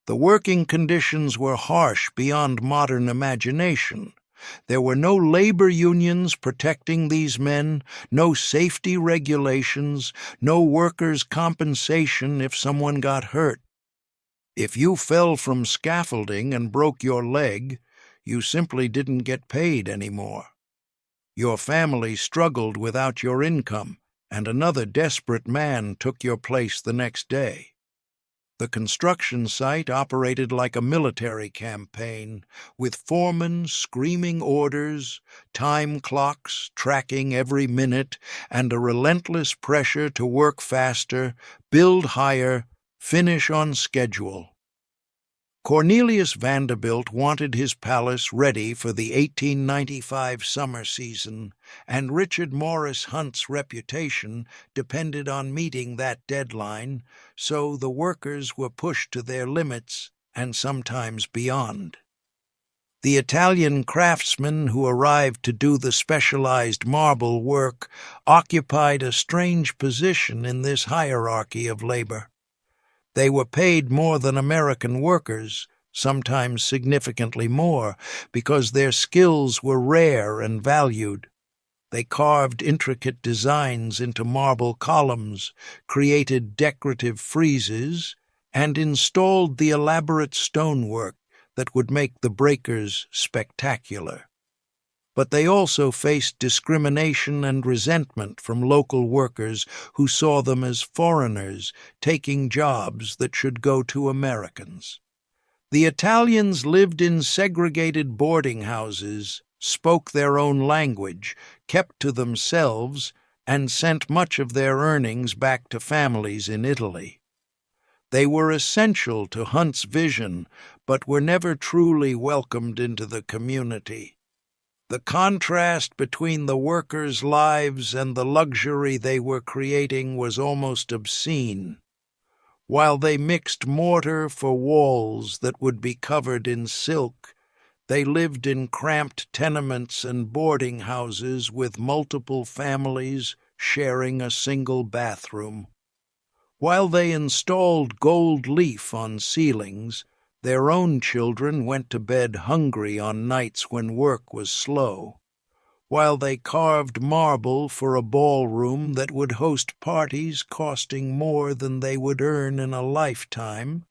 The working conditions were harsh beyond modern imagination. There were no labor unions protecting these men, no safety regulations, no workers' compensation if someone got hurt. If you fell from scaffolding and broke your leg, you simply didn't get paid anymore. Your family struggled without your income, and another desperate man took your place the next day. The construction site operated like a military campaign, with foremen screaming orders, time clocks tracking every minute, and a relentless pressure to work faster, build higher, finish on schedule. Cornelius Vanderbilt wanted his palace ready for the 1895 summer season, and Richard Morris Hunt's reputation depended on meeting that deadline, so the workers were pushed to their limits and sometimes beyond. The Italian craftsmen who arrived to do the specialized marble work occupied a strange position in this hierarchy of labor. They were paid more than American workers, sometimes significantly more, because their skills were rare and valued. They carved intricate designs into marble columns, created decorative friezes, and installed the elaborate stonework that would make the breakers spectacular. But they also faced discrimination and resentment from local workers who saw them as foreigners taking jobs that should go to Americans. The Italians lived in segregated boarding houses, spoke their own language, kept to themselves, and sent much of their earnings back to families in Italy. They were essential to Hunt's vision, but were never truly welcomed into the community. The contrast between the workers' lives and the luxury they were creating was almost obscene. While they mixed mortar for walls that would be covered in silk, they lived in cramped tenements and boarding houses with multiple families sharing a single bathroom. While they installed gold leaf on ceilings, their own children went to bed hungry on nights when work was slow. While they carved marble for a ballroom that would host parties costing more than they would earn in a lifetime,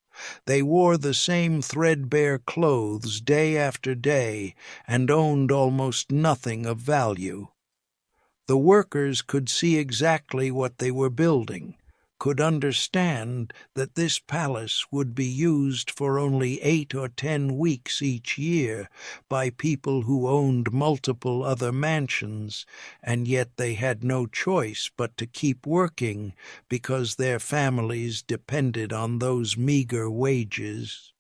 they wore the same threadbare clothes day after day and owned almost nothing of value. The workers could see exactly what they were building, could understand that this palace would be used for only 8 or 10 weeks each year by people who owned multiple other mansions, and yet they had no choice but to keep working because their families depended on those meager wages.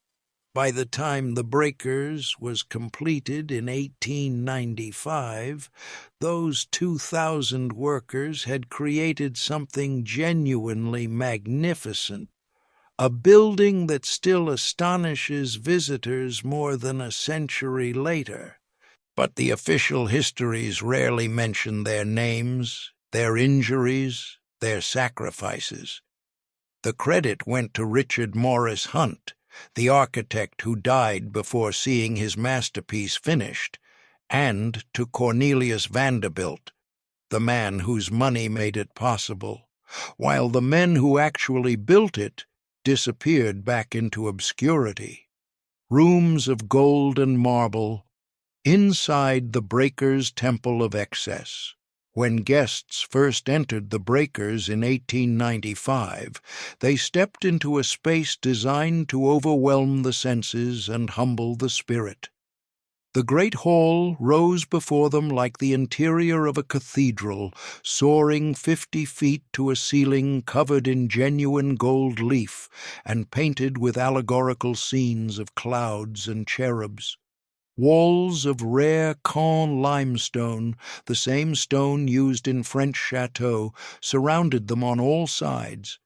By the time The Breakers was completed in 1895, those 2,000 workers had created something genuinely magnificent, a building that still astonishes visitors more than a century later. But the official histories rarely mention their names, their injuries, their sacrifices. The credit went to Richard Morris Hunt, the architect who died before seeing his masterpiece finished, and to Cornelius Vanderbilt, the man whose money made it possible, while the men who actually built it disappeared back into obscurity. Rooms of gold and marble, inside the Breakers' Temple of Excess. When guests first entered the Breakers in 1895, they stepped into a space designed to overwhelm the senses and humble the spirit. The great hall rose before them like the interior of a cathedral, soaring 50 feet to a ceiling covered in genuine gold leaf and painted with allegorical scenes of clouds and cherubs. Walls of rare Caen limestone, the same stone used in French chateaux, surrounded them on all sides.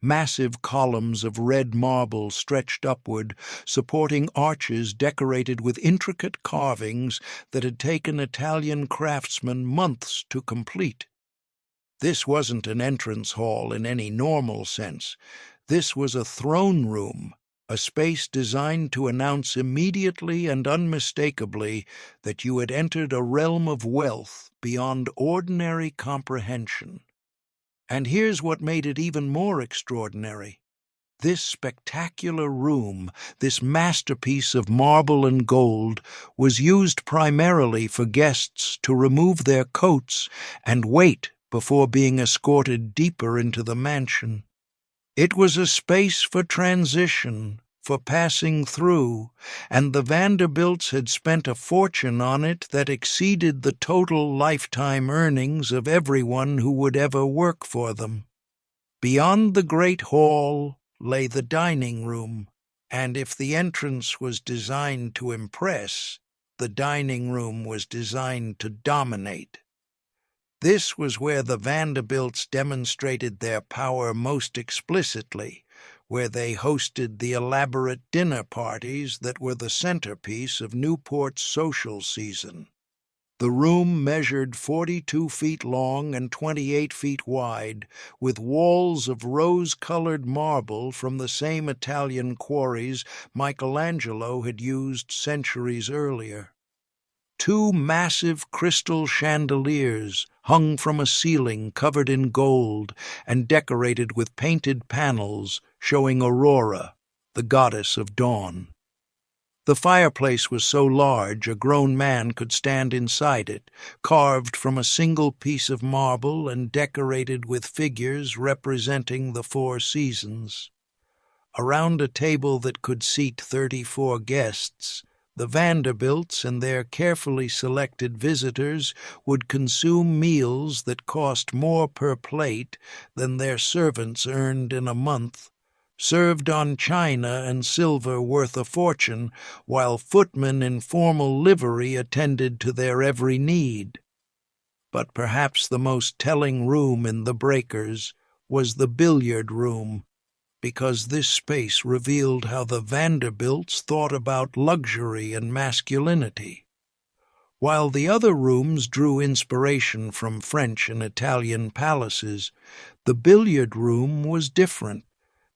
Massive columns of red marble stretched upward, supporting arches decorated with intricate carvings that had taken Italian craftsmen months to complete. This wasn't an entrance hall in any normal sense. This was a throne room, a space designed to announce immediately and unmistakably that you had entered a realm of wealth beyond ordinary comprehension. And here's what made it even more extraordinary. This spectacular room, this masterpiece of marble and gold, was used primarily for guests to remove their coats and wait before being escorted deeper into the mansion. It was a space for transition, for passing through, and the Vanderbilts had spent a fortune on it that exceeded the total lifetime earnings of everyone who would ever work for them. Beyond the great hall lay the dining room, and if the entrance was designed to impress, the dining room was designed to dominate. This was where the Vanderbilts demonstrated their power most explicitly, where they hosted the elaborate dinner parties that were the centerpiece of Newport's social season. The room measured 42 feet long and 28 feet wide, with walls of rose-colored marble from the same Italian quarries Michelangelo had used centuries earlier. Two massive crystal chandeliers hung from a ceiling covered in gold and decorated with painted panels showing Aurora, the goddess of dawn. The fireplace was so large a grown man could stand inside it, carved from a single piece of marble and decorated with figures representing the 4 seasons. Around a table that could seat 34 guests, the Vanderbilts and their carefully selected visitors would consume meals that cost more per plate than their servants earned in a month, served on china and silver worth a fortune, while footmen in formal livery attended to their every need. But perhaps the most telling room in the breakers was the billiard room, because this space revealed how the Vanderbilts thought about luxury and masculinity. While the other rooms drew inspiration from French and Italian palaces, the billiard room was different,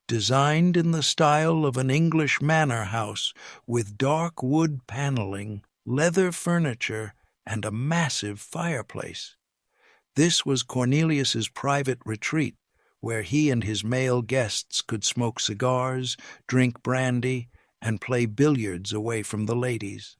designed in the style of an English manor house with dark wood paneling, leather furniture, and a massive fireplace. This was Cornelius's private retreat, where he and his male guests could smoke cigars, drink brandy, and play billiards away from the ladies.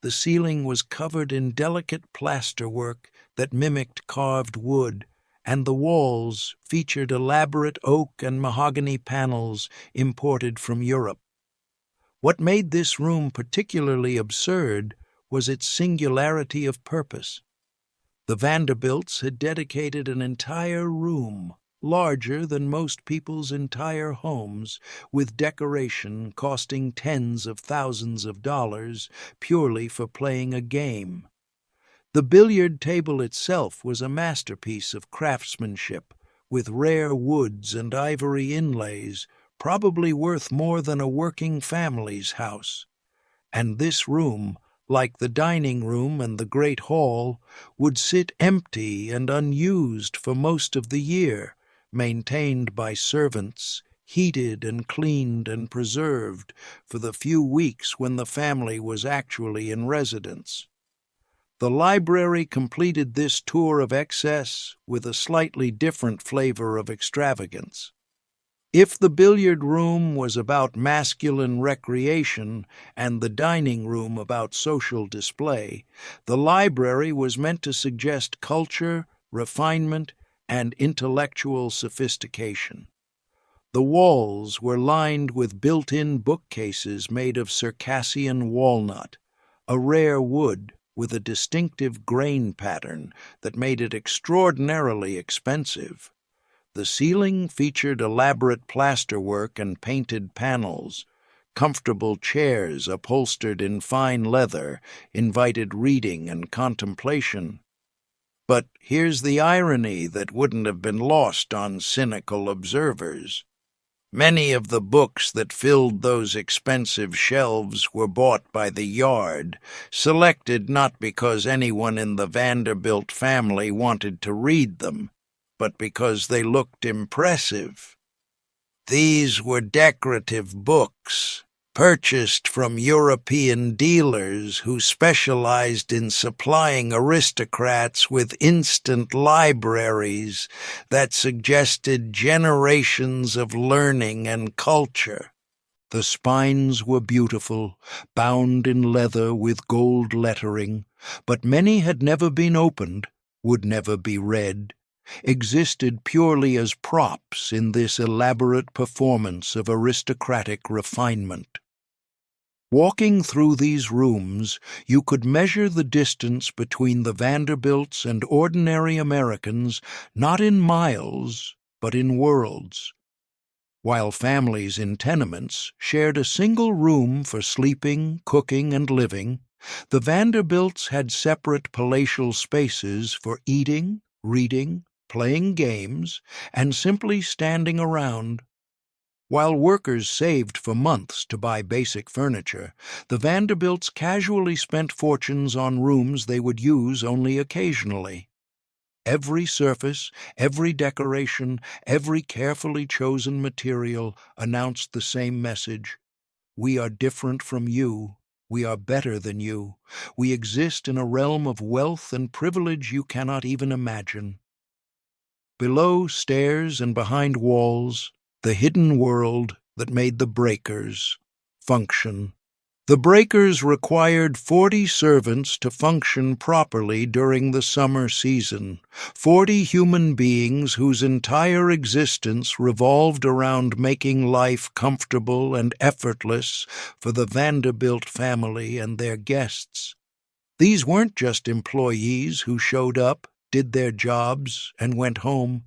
The ceiling was covered in delicate plasterwork that mimicked carved wood, and the walls featured elaborate oak and mahogany panels imported from Europe. What made this room particularly absurd was its singularity of purpose. The Vanderbilts had dedicated an entire room, larger than most people's entire homes, with decoration costing tens of thousands of dollars purely for playing a game. The billiard table itself was a masterpiece of craftsmanship, with rare woods and ivory inlays, probably worth more than a working family's house. And this room, like the dining room and the great hall, would sit empty and unused for most of the year, maintained by servants, heated and cleaned and preserved for the few weeks when the family was actually in residence. The library completed this tour of excess with a slightly different flavor of extravagance. If the billiard room was about masculine recreation and the dining room about social display, the library was meant to suggest culture, refinement, and intellectual sophistication. The walls were lined with built-in bookcases made of Circassian walnut, a rare wood with a distinctive grain pattern that made it extraordinarily expensive. The ceiling featured elaborate plasterwork and painted panels. Comfortable chairs upholstered in fine leather invited reading and contemplation. But here's the irony that wouldn't have been lost on cynical observers. Many of the books that filled those expensive shelves were bought by the yard, selected not because anyone in the Vanderbilt family wanted to read them, but because they looked impressive. These were decorative books, purchased from European dealers who specialized in supplying aristocrats with instant libraries that suggested generations of learning and culture. The spines were beautiful, bound in leather with gold lettering, but many had never been opened, would never be read, existed purely as props in this elaborate performance of aristocratic refinement. Walking through these rooms, you could measure the distance between the Vanderbilts and ordinary Americans not in miles, but in worlds. While families in tenements shared a single room for sleeping, cooking, and living, the Vanderbilts had separate palatial spaces for eating, reading, playing games, and simply standing around. While workers saved for months to buy basic furniture, the Vanderbilts casually spent fortunes on rooms they would use only occasionally. Every surface, every decoration, every carefully chosen material announced the same message: we are different from you. We are better than you. We exist in a realm of wealth and privilege you cannot even imagine. Below stairs and behind walls, the hidden world that made the breakers function. The breakers required 40 servants to function properly during the summer season, 40 human beings whose entire existence revolved around making life comfortable and effortless for the Vanderbilt family and their guests. These weren't just employees who showed up, did their jobs, and went home.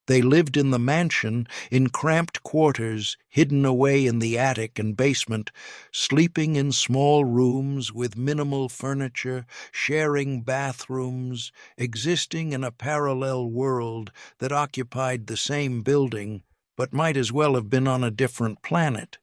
They lived in the mansion in cramped quarters, hidden away in the attic and basement, sleeping in small rooms with minimal furniture, sharing bathrooms, existing in a parallel world that occupied the same building but might as well have been on a different planet.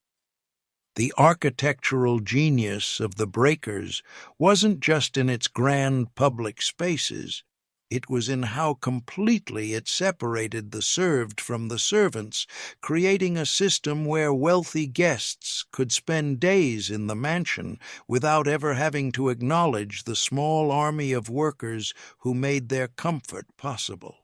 The architectural genius of the breakers wasn't just in its grand public spaces. It was in how completely it separated the served from the servants, creating a system where wealthy guests could spend days in the mansion without ever having to acknowledge the small army of workers who made their comfort possible.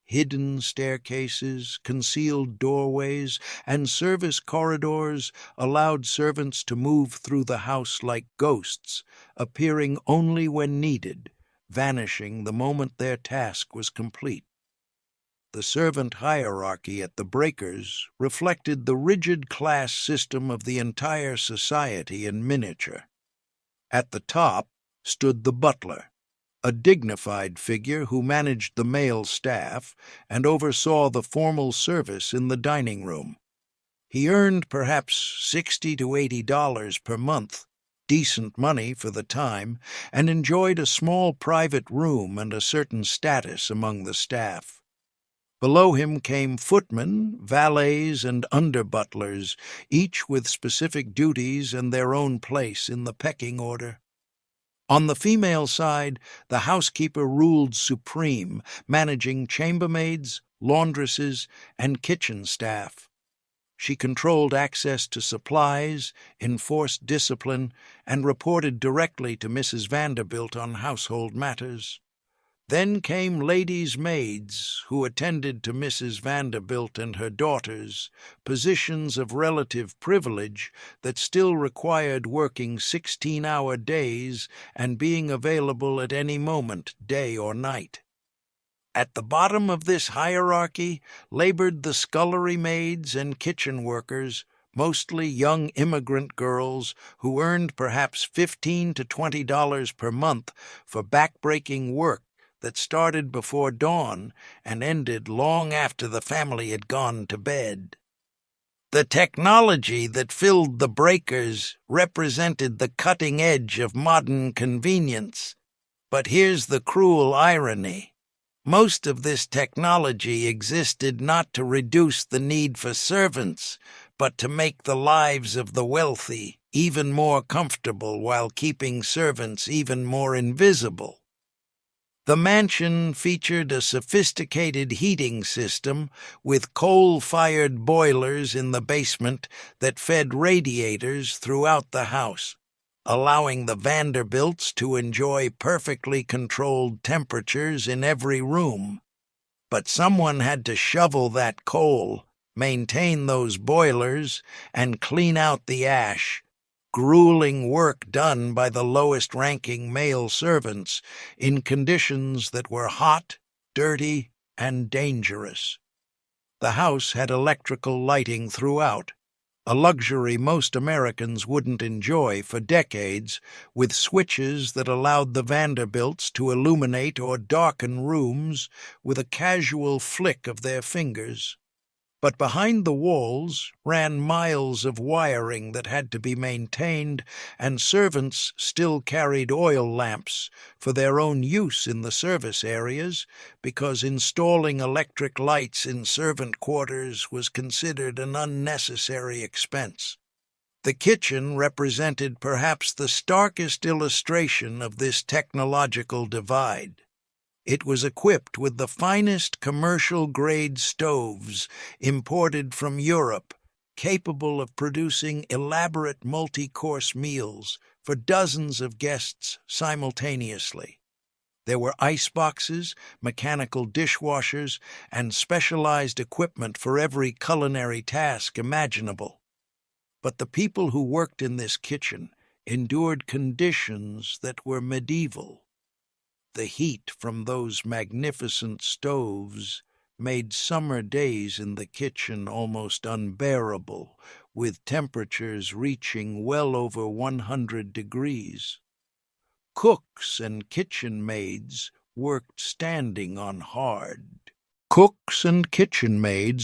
Hidden staircases, concealed doorways, and service corridors allowed servants to move through the house like ghosts, appearing only when needed, vanishing the moment their task was complete. The servant hierarchy at the breakers reflected the rigid class system of the entire society in miniature. At the top stood the butler, a dignified figure who managed the male staff and oversaw the formal service in the dining room. He earned perhaps $60 to $80 per month, decent money for the time, and enjoyed a small private room and a certain status among the staff. Below him came footmen, valets, and under-butlers, each with specific duties and their own place in the pecking order. On the female side, the housekeeper ruled supreme, managing chambermaids, laundresses, and kitchen staff. She controlled access to supplies, enforced discipline, and reported directly to Mrs. Vanderbilt on household matters. Then came ladies' maids, who attended to Mrs. Vanderbilt and her daughters, positions of relative privilege that still required working 16-hour days and being available at any moment, day or night. At the bottom of this hierarchy labored the scullery maids and kitchen workers, mostly young immigrant girls who earned perhaps $15 to $20 per month for backbreaking work that started before dawn and ended long after the family had gone to bed. The technology that filled the breakers represented the cutting edge of modern convenience. But here's the cruel irony. Most of this technology existed not to reduce the need for servants, but to make the lives of the wealthy even more comfortable while keeping servants even more invisible. The mansion featured a sophisticated heating system with coal-fired boilers in the basement that fed radiators throughout the house, allowing the Vanderbilts to enjoy perfectly controlled temperatures in every room. But someone had to shovel that coal, maintain those boilers, and clean out the ash. Grueling work done by the lowest-ranking male servants in conditions that were hot, dirty, and dangerous. The house had electrical lighting throughout, a luxury most Americans wouldn't enjoy for decades, with switches that allowed the Vanderbilts to illuminate or darken rooms with a casual flick of their fingers. But behind the walls ran miles of wiring that had to be maintained, and servants still carried oil lamps for their own use in the service areas because installing electric lights in servant quarters was considered an unnecessary expense. The kitchen represented perhaps the starkest illustration of this technological divide. It was equipped with the finest commercial-grade stoves imported from Europe, capable of producing elaborate multi-course meals for dozens of guests simultaneously. There were ice boxes, mechanical dishwashers, and specialized equipment for every culinary task imaginable. But the people who worked in this kitchen endured conditions that were medieval. The heat from those magnificent stoves made summer days in the kitchen almost unbearable, with temperatures reaching well over 100 degrees. Cooks and kitchen maids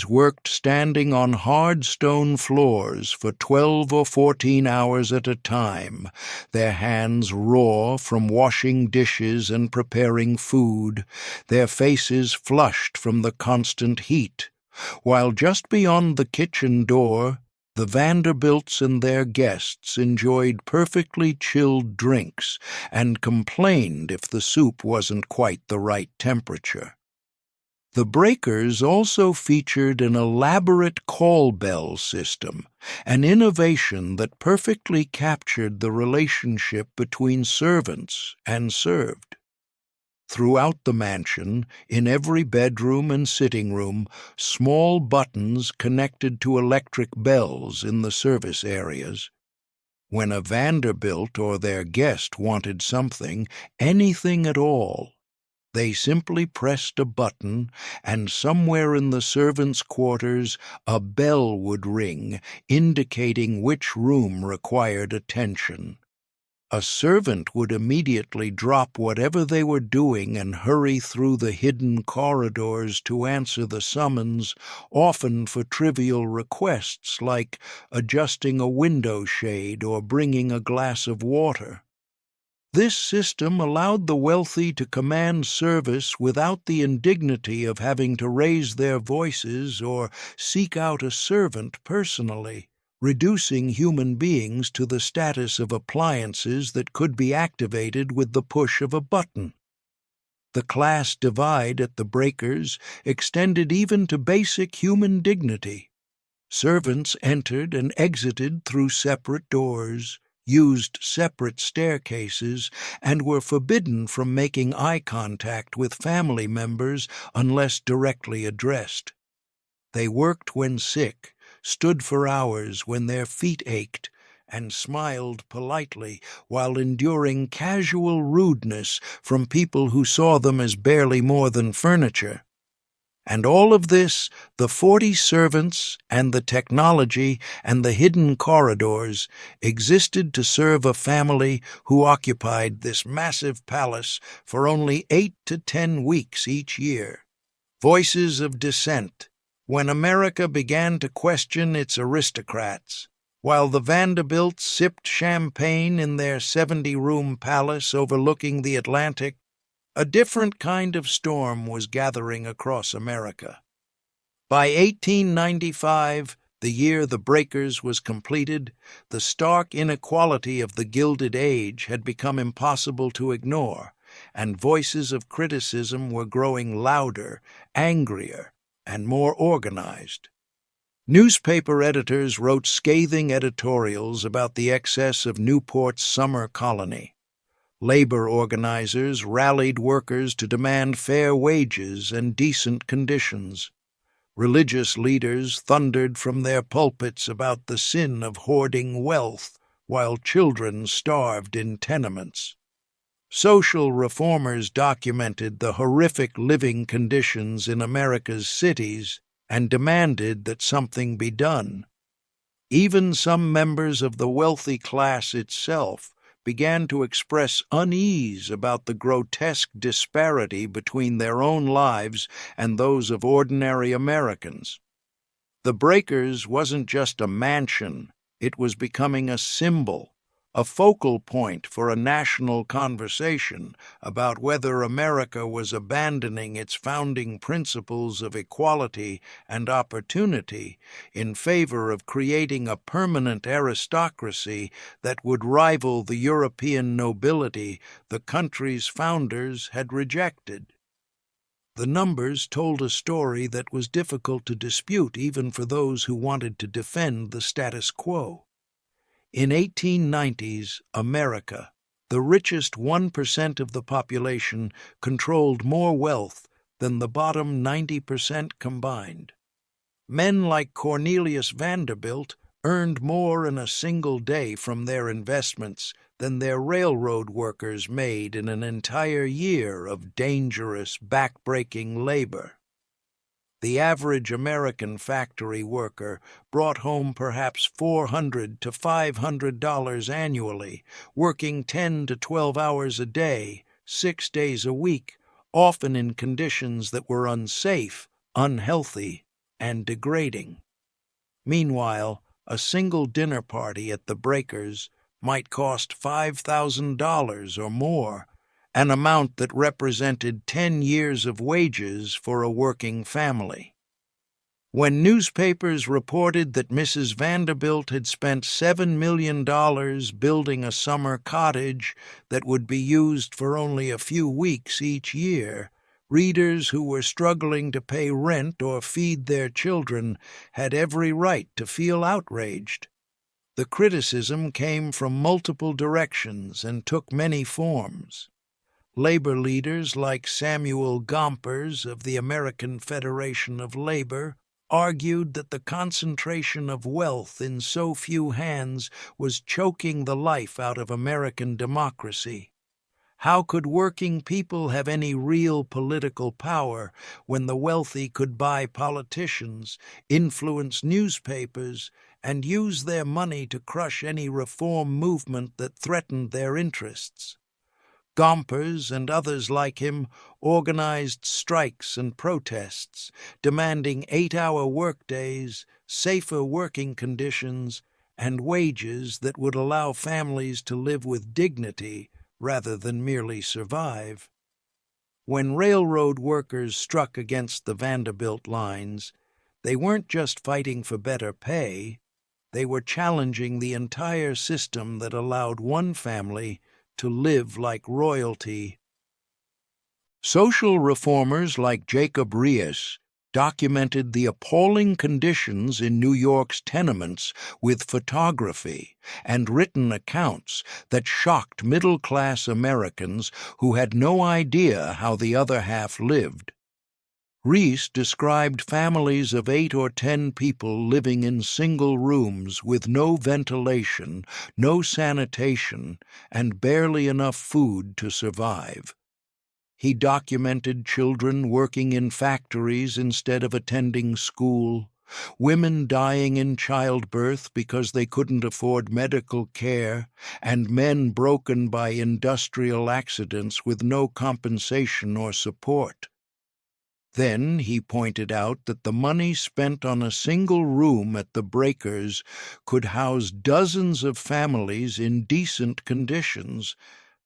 worked standing on hard stone floors for 12 or 14 hours at a time, their hands raw from washing dishes and preparing food, their faces flushed from the constant heat, while just beyond the kitchen door, the Vanderbilts and their guests enjoyed perfectly chilled drinks and complained if the soup wasn't quite the right temperature. The breakers also featured an elaborate call bell system, an innovation that perfectly captured the relationship between servants and served. Throughout the mansion, in every bedroom and sitting room, small buttons connected to electric bells in the service areas. When a Vanderbilt or their guest wanted something, anything at all, they simply pressed a button, and somewhere in the servants' quarters a bell would ring, indicating which room required attention. A servant would immediately drop whatever they were doing and hurry through the hidden corridors to answer the summons, often for trivial requests like adjusting a window shade or bringing a glass of water. This system allowed the wealthy to command service without the indignity of having to raise their voices or seek out a servant personally, reducing human beings to the status of appliances that could be activated with the push of a button. The class divide at the breakers extended even to basic human dignity. Servants entered and exited through separate doors, used separate staircases, and were forbidden from making eye contact with family members unless directly addressed. They worked when sick, stood for hours when their feet ached, and smiled politely while enduring casual rudeness from people who saw them as barely more than furniture. And all of this, the 40 servants and the technology and the hidden corridors, existed to serve a family who occupied this massive palace for only 8 to 10 weeks each year. Voices of dissent, when America began to question its aristocrats. While the Vanderbilts sipped champagne in their 70-room palace overlooking the Atlantic, a different kind of storm was gathering across America. By 1895, the year The Breakers was completed, the stark inequality of the Gilded Age had become impossible to ignore, and voices of criticism were growing louder, angrier, and more organized. Newspaper editors wrote scathing editorials about the excess of Newport's summer colony. Labor organizers rallied workers to demand fair wages and decent conditions. Religious leaders thundered from their pulpits about the sin of hoarding wealth while children starved in tenements. Social reformers documented the horrific living conditions in America's cities and demanded that something be done. Even some members of the wealthy class itself began to express unease about the grotesque disparity between their own lives and those of ordinary Americans. The Breakers wasn't just a mansion, it was becoming a symbol, a focal point for a national conversation about whether America was abandoning its founding principles of equality and opportunity in favor of creating a permanent aristocracy that would rival the European nobility the country's founders had rejected. The numbers told a story that was difficult to dispute even for those who wanted to defend the status quo. In 1890s America, the richest 1% of the population controlled more wealth than the bottom 90% combined. Men like Cornelius Vanderbilt earned more in a single day from their investments than their railroad workers made in an entire year of dangerous, back-breaking labor. The average American factory worker brought home perhaps $400 to $500 annually, working 10 to 12 hours a day, 6 days a week, often in conditions that were unsafe, unhealthy, and degrading. Meanwhile, a single dinner party at the Breakers might cost $5,000 or more, an amount that represented 10 years of wages for a working family. When newspapers reported that Mrs. Vanderbilt had spent $7 million building a summer cottage that would be used for only a few weeks each year, readers who were struggling to pay rent or feed their children had every right to feel outraged. The criticism came from multiple directions and took many forms. Labor leaders like Samuel Gompers of the American Federation of Labor argued that the concentration of wealth in so few hands was choking the life out of American democracy. How could working people have any real political power when the wealthy could buy politicians, influence newspapers, and use their money to crush any reform movement that threatened their interests? Gompers and others like him organized strikes and protests, demanding 8-hour workdays, safer working conditions, and wages that would allow families to live with dignity rather than merely survive. When railroad workers struck against the Vanderbilt lines, they weren't just fighting for better pay, they were challenging the entire system that allowed one family to live like royalty. Social reformers like Jacob Riis documented the appalling conditions in New York's tenements with photography and written accounts that shocked middle-class Americans who had no idea how the other half lived. Riis described families of 8 or 10 people living in single rooms with no ventilation, no sanitation, and barely enough food to survive. He documented children working in factories instead of attending school, women dying in childbirth because they couldn't afford medical care, and men broken by industrial accidents with no compensation or support. Then he pointed out that the money spent on a single room at the breakers could house dozens of families in decent conditions,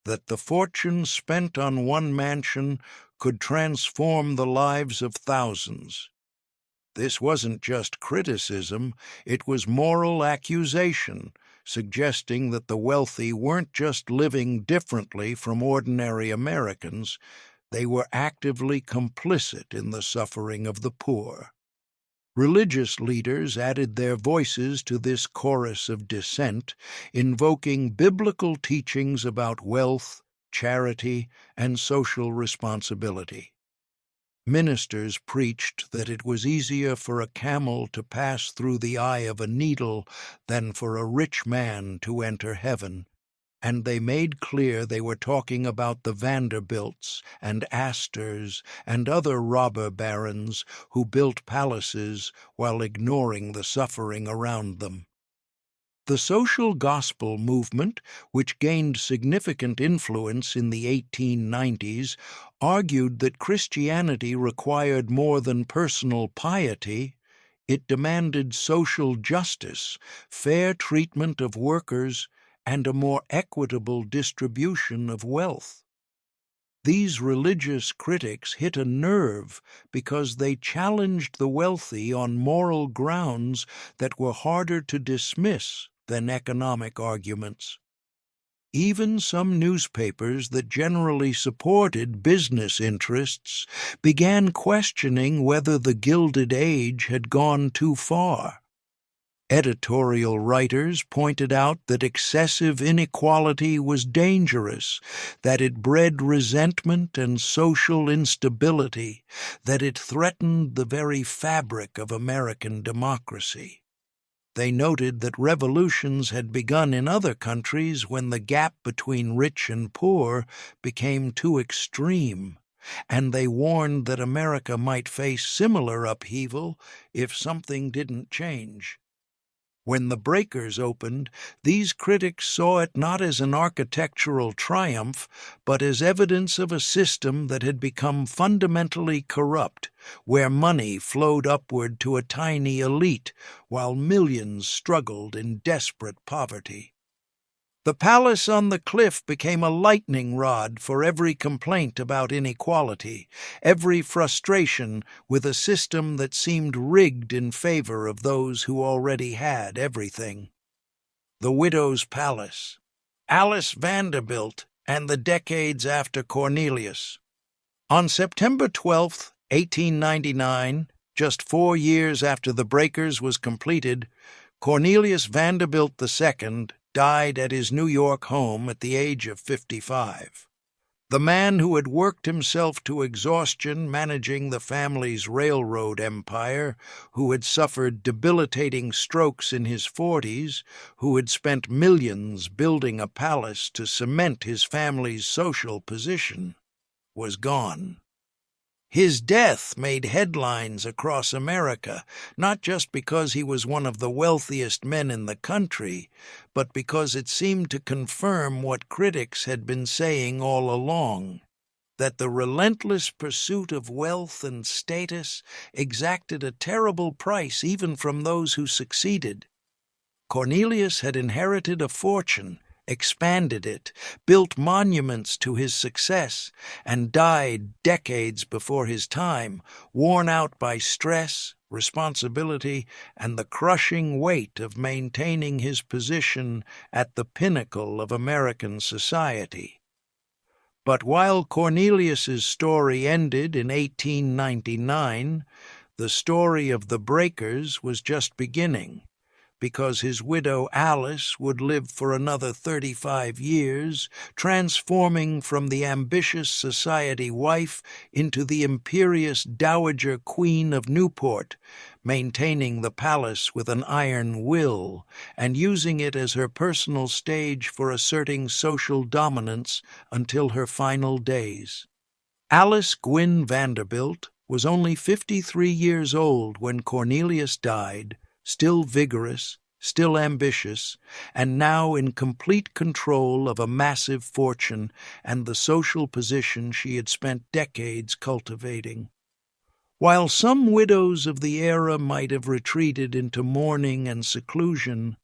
that the fortune spent on one mansion could transform the lives of thousands. This wasn't just criticism, it was moral accusation, suggesting that the wealthy weren't just living differently from ordinary Americans, they were actively complicit in the suffering of the poor. Religious leaders added their voices to this chorus of dissent, invoking biblical teachings about wealth, charity, and social responsibility. Ministers preached that it was easier for a camel to pass through the eye of a needle than for a rich man to enter heaven, and they made clear they were talking about the Vanderbilts and Astors and other robber barons who built palaces while ignoring the suffering around them. The social gospel movement, which gained significant influence in the 1890s, argued that Christianity required more than personal piety. It demanded social justice, fair treatment of workers, and a more equitable distribution of wealth. These religious critics hit a nerve because they challenged the wealthy on moral grounds that were harder to dismiss than economic arguments. Even some newspapers that generally supported business interests began questioning whether the Gilded Age had gone too far. Editorial writers pointed out that excessive inequality was dangerous, that it bred resentment and social instability, that it threatened the very fabric of American democracy. They noted that revolutions had begun in other countries when the gap between rich and poor became too extreme, and they warned that America might face similar upheaval if something didn't change. When the breakers opened, these critics saw it not as an architectural triumph, but as evidence of a system that had become fundamentally corrupt, where money flowed upward to a tiny elite, while millions struggled in desperate poverty. The palace on the cliff became a lightning rod for every complaint about inequality, every frustration with a system that seemed rigged in favor of those who already had everything. The Widow's Palace, Alice Vanderbilt, and the decades after Cornelius. On September 12, 1899, just 4 years after the breakers was completed, Cornelius Vanderbilt II died at his New York home at the age of 55. The man who had worked himself to exhaustion managing the family's railroad empire, who had suffered debilitating strokes in his 40s, who had spent millions building a palace to cement his family's social position, was gone. His death made headlines across America, not just because he was one of the wealthiest men in the country, but because it seemed to confirm what critics had been saying all along, that the relentless pursuit of wealth and status exacted a terrible price even from those who succeeded. Cornelius had inherited a fortune, expanded it, built monuments to his success, and died decades before his time, worn out by stress, responsibility, and the crushing weight of maintaining his position at the pinnacle of American society. But while Cornelius's story ended in 1899, the story of the breakers was just beginning, because his widow Alice would live for another 35 years, transforming from the ambitious society wife into the imperious Dowager Queen of Newport, maintaining the palace with an iron will and using it as her personal stage for asserting social dominance until her final days. Alice Gwynne Vanderbilt was only 53 years old when Cornelius died, still vigorous, still ambitious, and now in complete control of a massive fortune and the social position she had spent decades cultivating. While some widows of the era might have retreated into mourning and seclusion,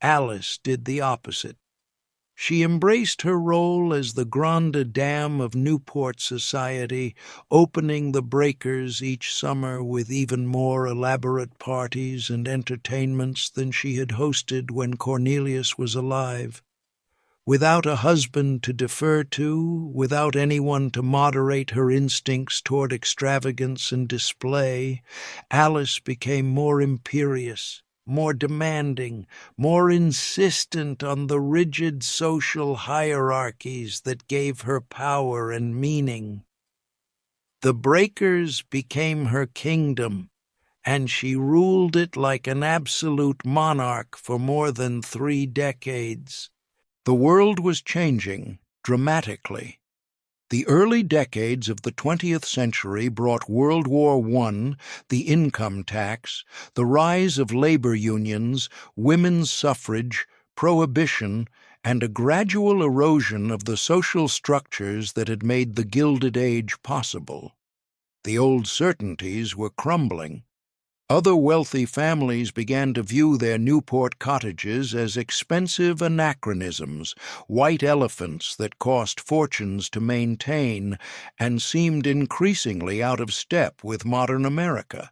Alice did the opposite. She embraced her role as the grande dame of Newport society, opening the breakers each summer with even more elaborate parties and entertainments than she had hosted when Cornelius was alive. Without a husband to defer to, without anyone to moderate her instincts toward extravagance and display, Alice became more imperious, more demanding, more insistent on the rigid social hierarchies that gave her power and meaning. The breakers became her kingdom, and she ruled it like an absolute monarch for more than 3 decades. The world was changing dramatically. The early decades of the 20th century brought World War I, the income tax, the rise of labor unions, women's suffrage, prohibition, and a gradual erosion of the social structures that had made the Gilded Age possible. The old certainties were crumbling. Other wealthy families began to view their Newport cottages as expensive anachronisms, white elephants that cost fortunes to maintain and seemed increasingly out of step with modern America.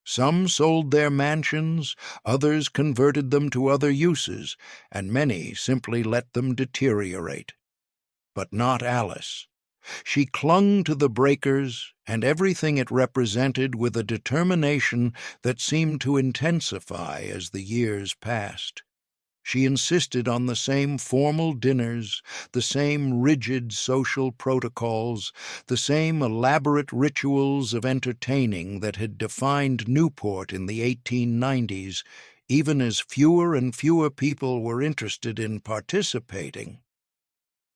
Some sold their mansions, others converted them to other uses, and many simply let them deteriorate. But not Alice. She clung to the breakers and everything it represented with a determination that seemed to intensify as the years passed. She insisted on the same formal dinners, the same rigid social protocols, the same elaborate rituals of entertaining that had defined Newport in the 1890s, even as fewer and fewer people were interested in participating.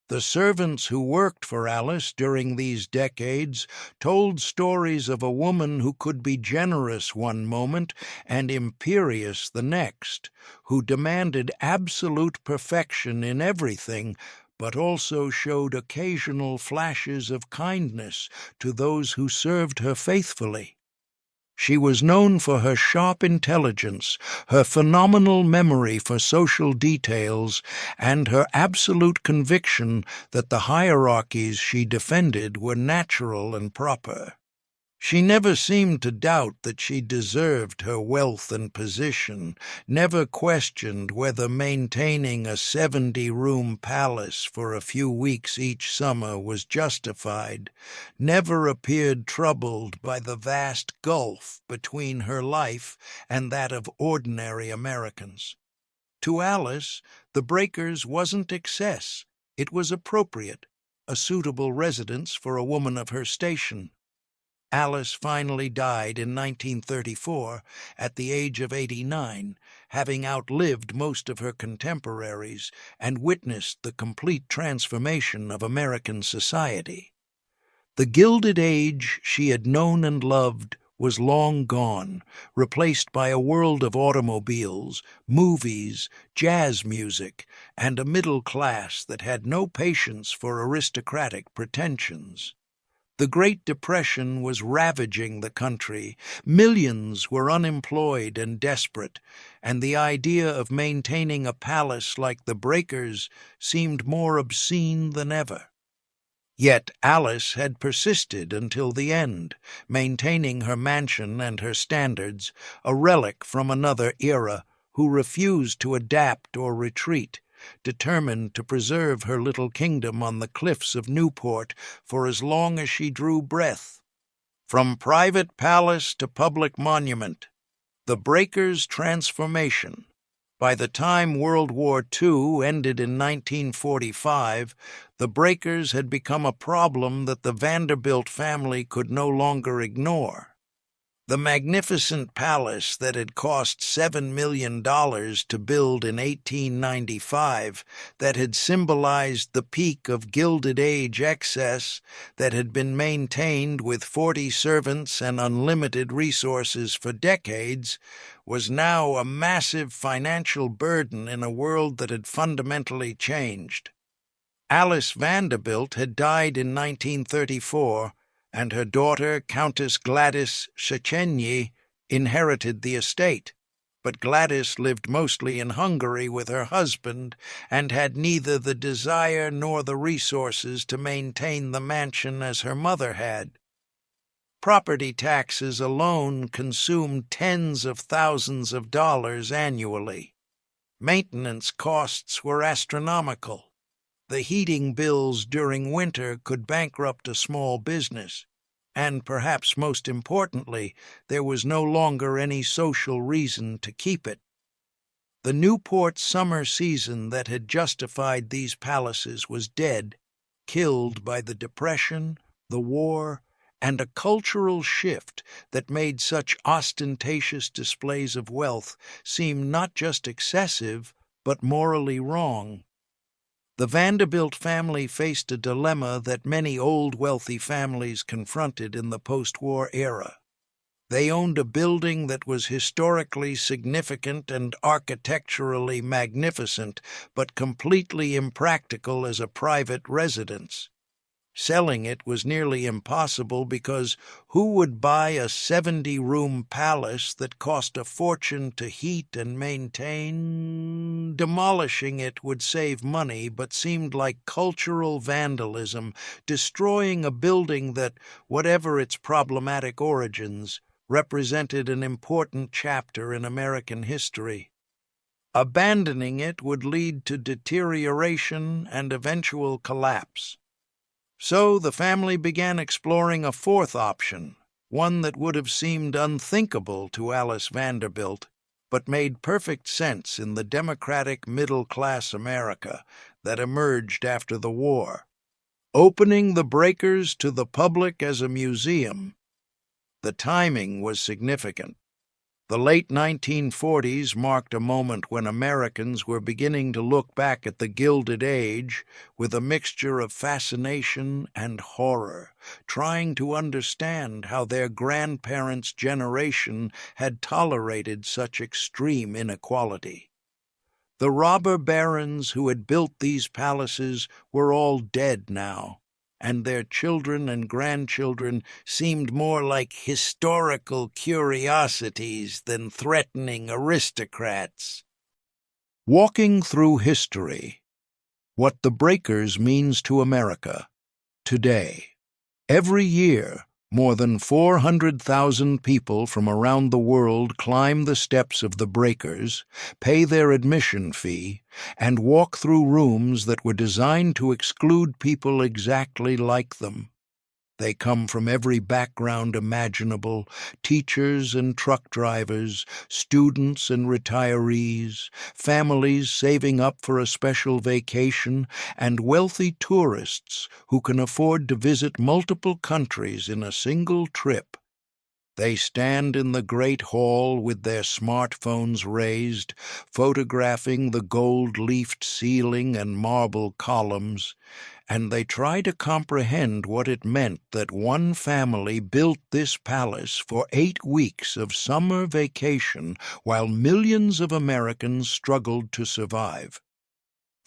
The servants who worked for Alice during these decades told stories of a woman who could be generous one moment and imperious the next, who demanded absolute perfection in everything, but also showed occasional flashes of kindness to those who served her faithfully. She was known for her sharp intelligence, her phenomenal memory for social details, and her absolute conviction that the hierarchies she defended were natural and proper. She never seemed to doubt that she deserved her wealth and position, never questioned whether maintaining a 70-room palace for a few weeks each summer was justified, never appeared troubled by the vast gulf between her life and that of ordinary Americans. To Alice, the breakers wasn't excess, it was appropriate, a suitable residence for a woman of her station. Alice finally died in 1934 at the age of 89, having outlived most of her contemporaries and witnessed the complete transformation of American society. The Gilded Age she had known and loved was long gone, replaced by a world of automobiles, movies, jazz music, and a middle class that had no patience for aristocratic pretensions. The Great Depression was ravaging the country, millions were unemployed and desperate, and the idea of maintaining a palace like the breakers seemed more obscene than ever. Yet Alice had persisted until the end, maintaining her mansion and her standards, a relic from another era, who refused to adapt or retreat, determined to preserve her little kingdom on the cliffs of Newport for as long as she drew breath. From private palace to public monument, the breakers' transformation. By the time World War II ended in 1945, the breakers had become a problem that the Vanderbilt family could no longer ignore. The magnificent palace that had cost $7 million to build in 1895, that had symbolized the peak of Gilded Age excess, that had been maintained with 40 servants and unlimited resources for decades, was now a massive financial burden in a world that had fundamentally changed. Alice Vanderbilt had died in 1934, and her daughter, Countess Gladys Szechenyi, inherited the estate. But Gladys lived mostly in Hungary with her husband and had neither the desire nor the resources to maintain the mansion as her mother had. Property taxes alone consumed tens of thousands of dollars annually. Maintenance costs were astronomical. The heating bills during winter could bankrupt a small business, and perhaps most importantly, there was no longer any social reason to keep it. The Newport summer season that had justified these palaces was dead, killed by the Depression, the war, and a cultural shift that made such ostentatious displays of wealth seem not just excessive, but morally wrong. The Vanderbilt family faced a dilemma that many old wealthy families confronted in the post-war era. They owned a building that was historically significant and architecturally magnificent, but completely impractical as a private residence. Selling it was nearly impossible because who would buy a 70-room palace that cost a fortune to heat and maintain? Demolishing it would save money but seemed like cultural vandalism, destroying a building that, whatever its problematic origins, represented an important chapter in American history. Abandoning it would lead to deterioration and eventual collapse. So the family began exploring a fourth option, one that would have seemed unthinkable to Alice Vanderbilt, but made perfect sense in the democratic middle-class America that emerged after the war: opening the breakers to the public as a museum. The timing was significant. The late 1940s marked a moment when Americans were beginning to look back at the Gilded Age with a mixture of fascination and horror, trying to understand how their grandparents' generation had tolerated such extreme inequality. The robber barons who had built these palaces were all dead now, and their children and grandchildren seemed more like historical curiosities than threatening aristocrats. Walking through history, what the breakers means to America today. Every year, more than 400,000 people from around the world climb the steps of the breakers, pay their admission fee, and walk through rooms that were designed to exclude people exactly like them. They come from every background imaginable: teachers and truck drivers, students and retirees, families saving up for a special vacation, and wealthy tourists who can afford to visit multiple countries in a single trip. They stand in the great hall with their smartphones raised, photographing the gold-leafed ceiling and marble columns, and they try to comprehend what it meant that one family built this palace for 8 weeks of summer vacation while millions of Americans struggled to survive.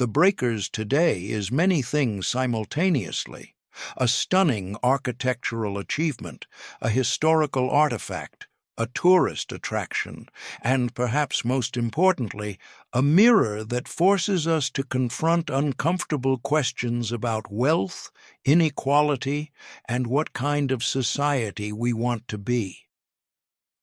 The breakers today is many things simultaneously: a stunning architectural achievement, a historical artifact, a tourist attraction, and perhaps most importantly, a mirror that forces us to confront uncomfortable questions about wealth, inequality, and what kind of society we want to be.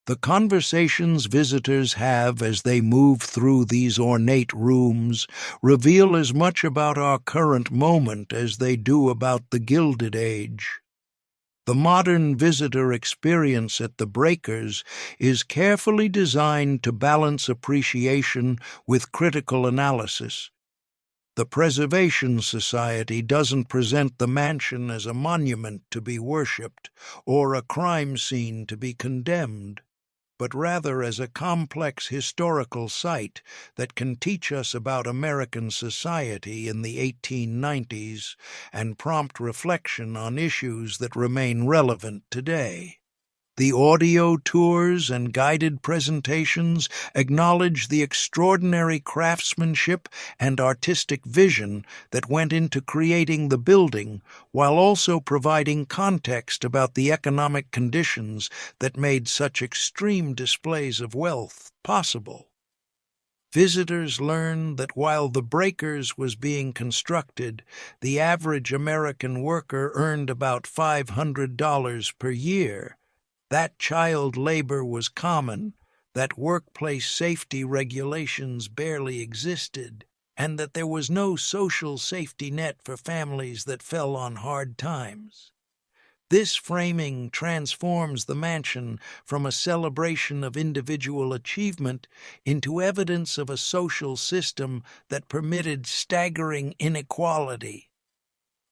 The conversations visitors have as they move through these ornate rooms reveal as much about our current moment as they do about the Gilded Age. The modern visitor experience at the breakers is carefully designed to balance appreciation with critical analysis. The Preservation Society doesn't present the mansion as a monument to be worshipped or a crime scene to be condemned, but rather as a complex historical site that can teach us about American society in the 1890s and prompt reflection on issues that remain relevant today. The audio tours and guided presentations acknowledge the extraordinary craftsmanship and artistic vision that went into creating the building, while also providing context about the economic conditions that made such extreme displays of wealth possible. Visitors learn that while the Breakers was being constructed, the average American worker earned about $500 per year. That child labor was common, that workplace safety regulations barely existed, and that there was no social safety net for families that fell on hard times. This framing transforms the mansion from a celebration of individual achievement into evidence of a social system that permitted staggering inequality.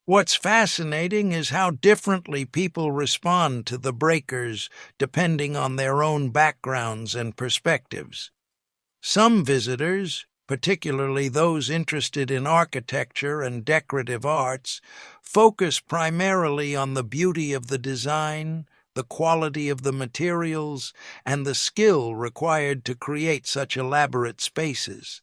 What's fascinating is how differently people respond to the Breakers depending on their own backgrounds and perspectives. Some visitors, particularly those interested in architecture and decorative arts, focus primarily on the beauty of the design, the quality of the materials, and the skill required to create such elaborate spaces.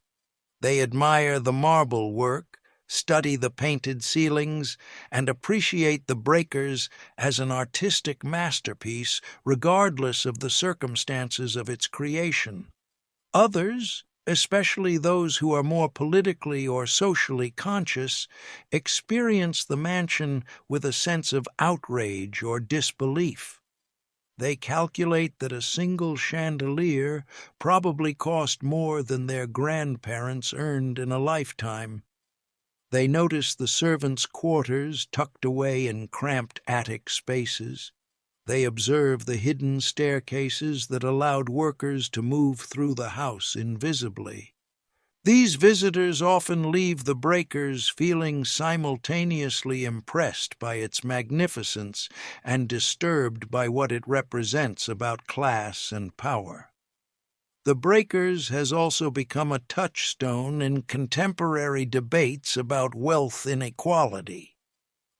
They admire the marble work, study the painted ceilings, and appreciate the Breakers as an artistic masterpiece regardless of the circumstances of its creation. Others, especially those who are more politically or socially conscious, experience the mansion with a sense of outrage or disbelief. They calculate that a single chandelier probably cost more than their grandparents earned in a lifetime. They notice the servants' quarters tucked away in cramped attic spaces. They observe the hidden staircases that allowed workers to move through the house invisibly. These visitors often leave the Breakers feeling simultaneously impressed by its magnificence and disturbed by what it represents about class and power. The Breakers has also become a touchstone in contemporary debates about wealth inequality.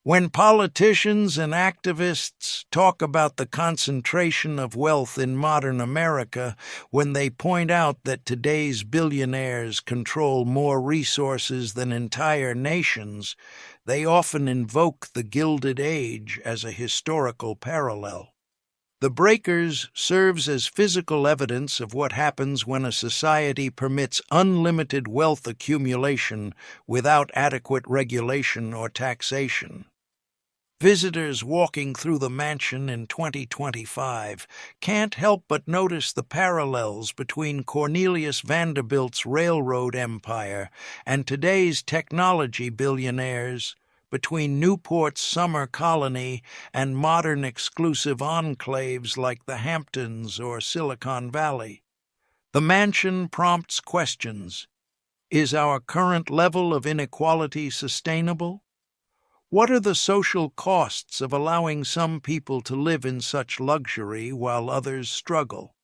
When politicians and activists talk about the concentration of wealth in modern America, when they point out that today's billionaires control more resources than entire nations, they often invoke the Gilded Age as a historical parallel. The Breakers serves as physical evidence of what happens when a society permits unlimited wealth accumulation without adequate regulation or taxation. Visitors walking through the mansion in 2025 can't help but notice the parallels between Cornelius Vanderbilt's railroad empire and today's technology billionaires, between Newport's summer colony and modern exclusive enclaves like the Hamptons or Silicon Valley. The mansion prompts questions. Is our current level of inequality sustainable? What are the social costs of allowing some people to live in such luxury while others struggle?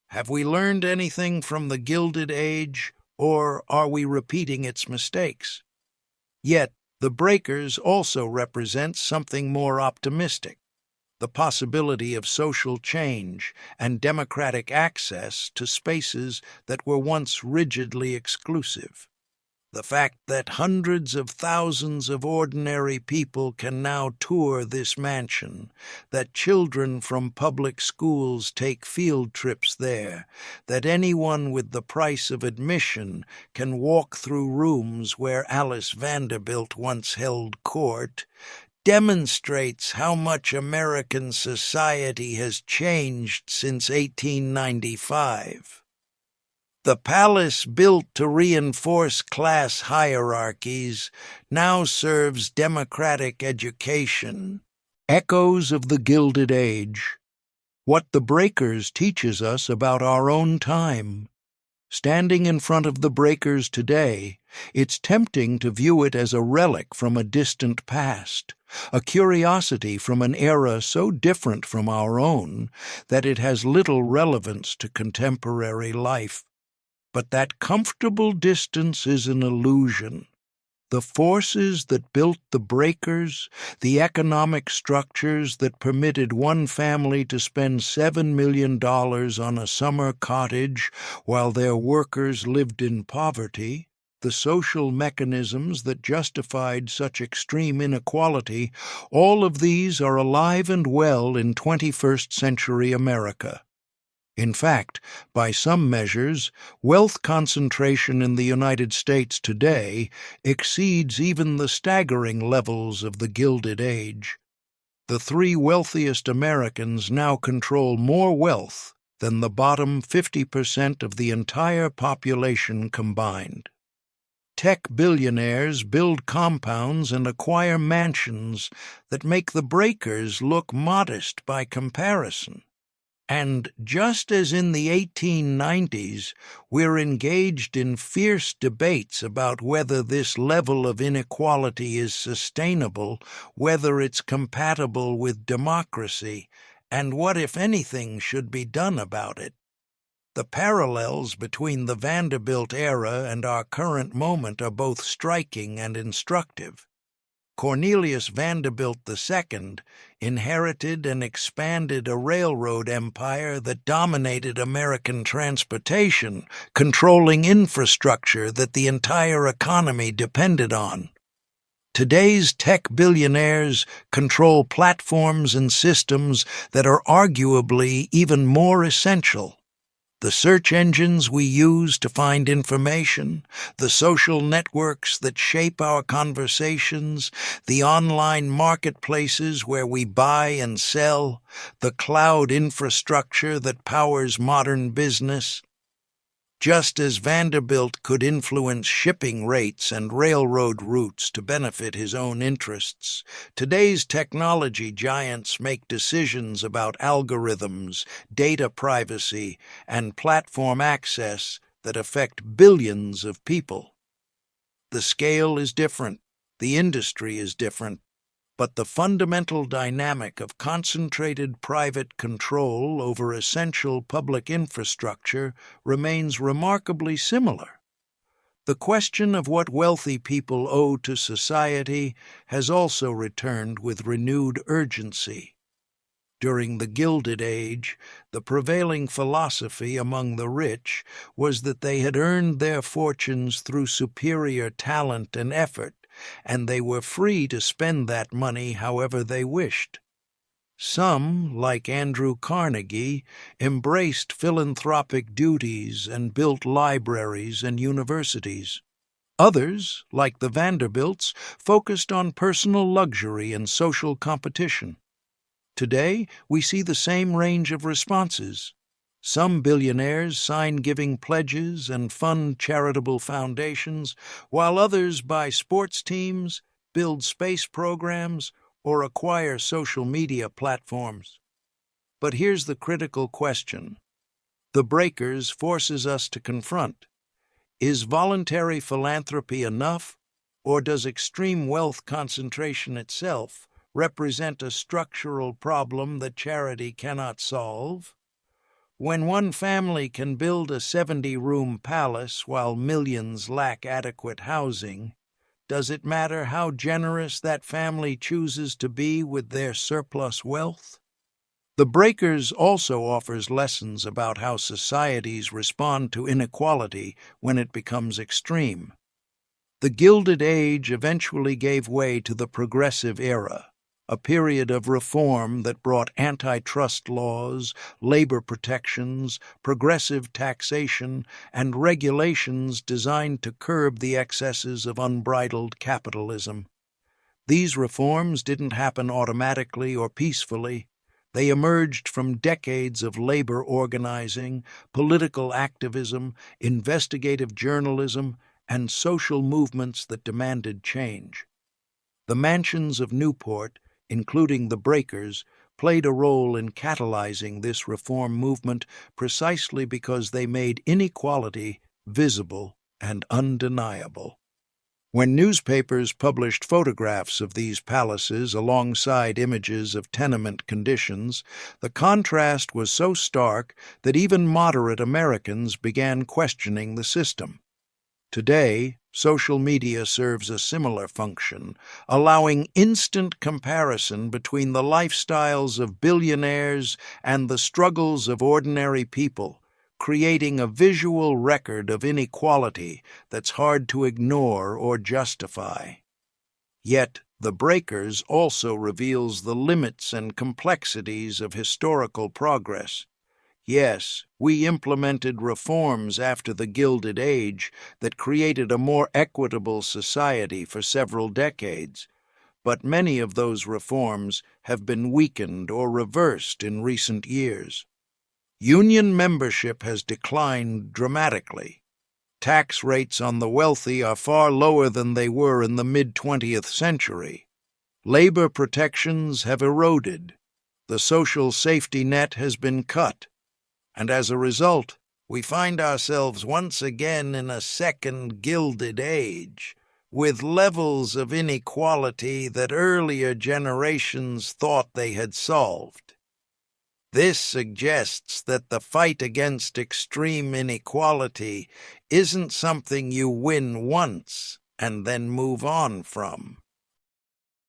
Have we learned anything from the Gilded Age, or are we repeating its mistakes? Yet, the Breakers also represent something more optimistic, the possibility of social change and democratic access to spaces that were once rigidly exclusive. The fact that hundreds of thousands of ordinary people can now tour this mansion, that children from public schools take field trips there, that anyone with the price of admission can walk through rooms where Alice Vanderbilt once held court, demonstrates how much American society has changed since 1895. The palace built to reinforce class hierarchies now serves democratic education. Echoes of the Gilded Age. What the Breakers teaches us about our own time. Standing in front of the Breakers today, It's tempting to view it as a relic from a distant past, a curiosity from an era so different from our own that it has little relevance to contemporary life. But that comfortable distance is an illusion. The forces that built the breakers, the economic structures that permitted one family to spend $7 million on a summer cottage while their workers lived in poverty, the social mechanisms that justified such extreme inequality, all of these are alive and well in 21st century America. In fact, by some measures, wealth concentration in the United States today exceeds even the staggering levels of the Gilded Age. The three wealthiest Americans now control more wealth than the bottom 50% of the entire population combined. Tech billionaires build compounds and acquire mansions that make the breakers look modest by comparison. And just as in the 1890s, we're engaged in fierce debates about whether this level of inequality is sustainable, whether it's compatible with democracy, and what, if anything, should be done about it. The parallels between the Vanderbilt era and our current moment are both striking and instructive. Cornelius Vanderbilt II inherited and expanded a railroad empire that dominated American transportation, controlling infrastructure that the entire economy depended on. Today's tech billionaires control platforms and systems that are arguably even more essential. The search engines we use to find information, the social networks that shape our conversations, the online marketplaces where we buy and sell, the cloud infrastructure that powers modern business. Just as Vanderbilt could influence shipping rates and railroad routes to benefit his own interests, today's technology giants make decisions about algorithms, data privacy, and platform access that affect billions of people. The scale is different, the industry is different, but the fundamental dynamic of concentrated private control over essential public infrastructure remains remarkably similar. The question of what wealthy people owe to society has also returned with renewed urgency. During the Gilded Age, the prevailing philosophy among the rich was that they had earned their fortunes through superior talent and effort, and they were free to spend that money however they wished. Some, like Andrew Carnegie, embraced philanthropic duties and built libraries and universities. Others, like the Vanderbilts, focused on personal luxury and social competition. Today, we see the same range of responses. Some billionaires sign giving pledges and fund charitable foundations, while others buy sports teams, build space programs, or acquire social media platforms. But here's the critical question. The Breakers forces us to confront. Is voluntary philanthropy enough, or does extreme wealth concentration itself represent a structural problem that charity cannot solve? When one family can build a 70-room palace while millions lack adequate housing, does it matter how generous that family chooses to be with their surplus wealth? The Breakers also offers lessons about how societies respond to inequality when it becomes extreme. The Gilded Age eventually gave way to the Progressive Era, a period of reform that brought antitrust laws, labor protections, progressive taxation, and regulations designed to curb the excesses of unbridled capitalism. These reforms didn't happen automatically or peacefully. They emerged from decades of labor organizing, political activism, investigative journalism, and social movements that demanded change. The mansions of Newport, including the Breakers, played a role in catalyzing this reform movement precisely because they made inequality visible and undeniable. When newspapers published photographs of these palaces alongside images of tenement conditions, the contrast was so stark that even moderate Americans began questioning the system. Today, social media serves a similar function, allowing instant comparison between the lifestyles of billionaires and the struggles of ordinary people, creating a visual record of inequality that's hard to ignore or justify. Yet, The Breakers also reveals the limits and complexities of historical progress. Yes, we implemented reforms after the Gilded Age that created a more equitable society for several decades, but many of those reforms have been weakened or reversed in recent years. Union membership has declined dramatically. Tax rates on the wealthy are far lower than they were in the mid-20th century. Labor protections have eroded. The social safety net has been cut. And as a result, we find ourselves once again in a second Gilded Age, with levels of inequality that earlier generations thought they had solved. This suggests that the fight against extreme inequality isn't something you win once and then move on from.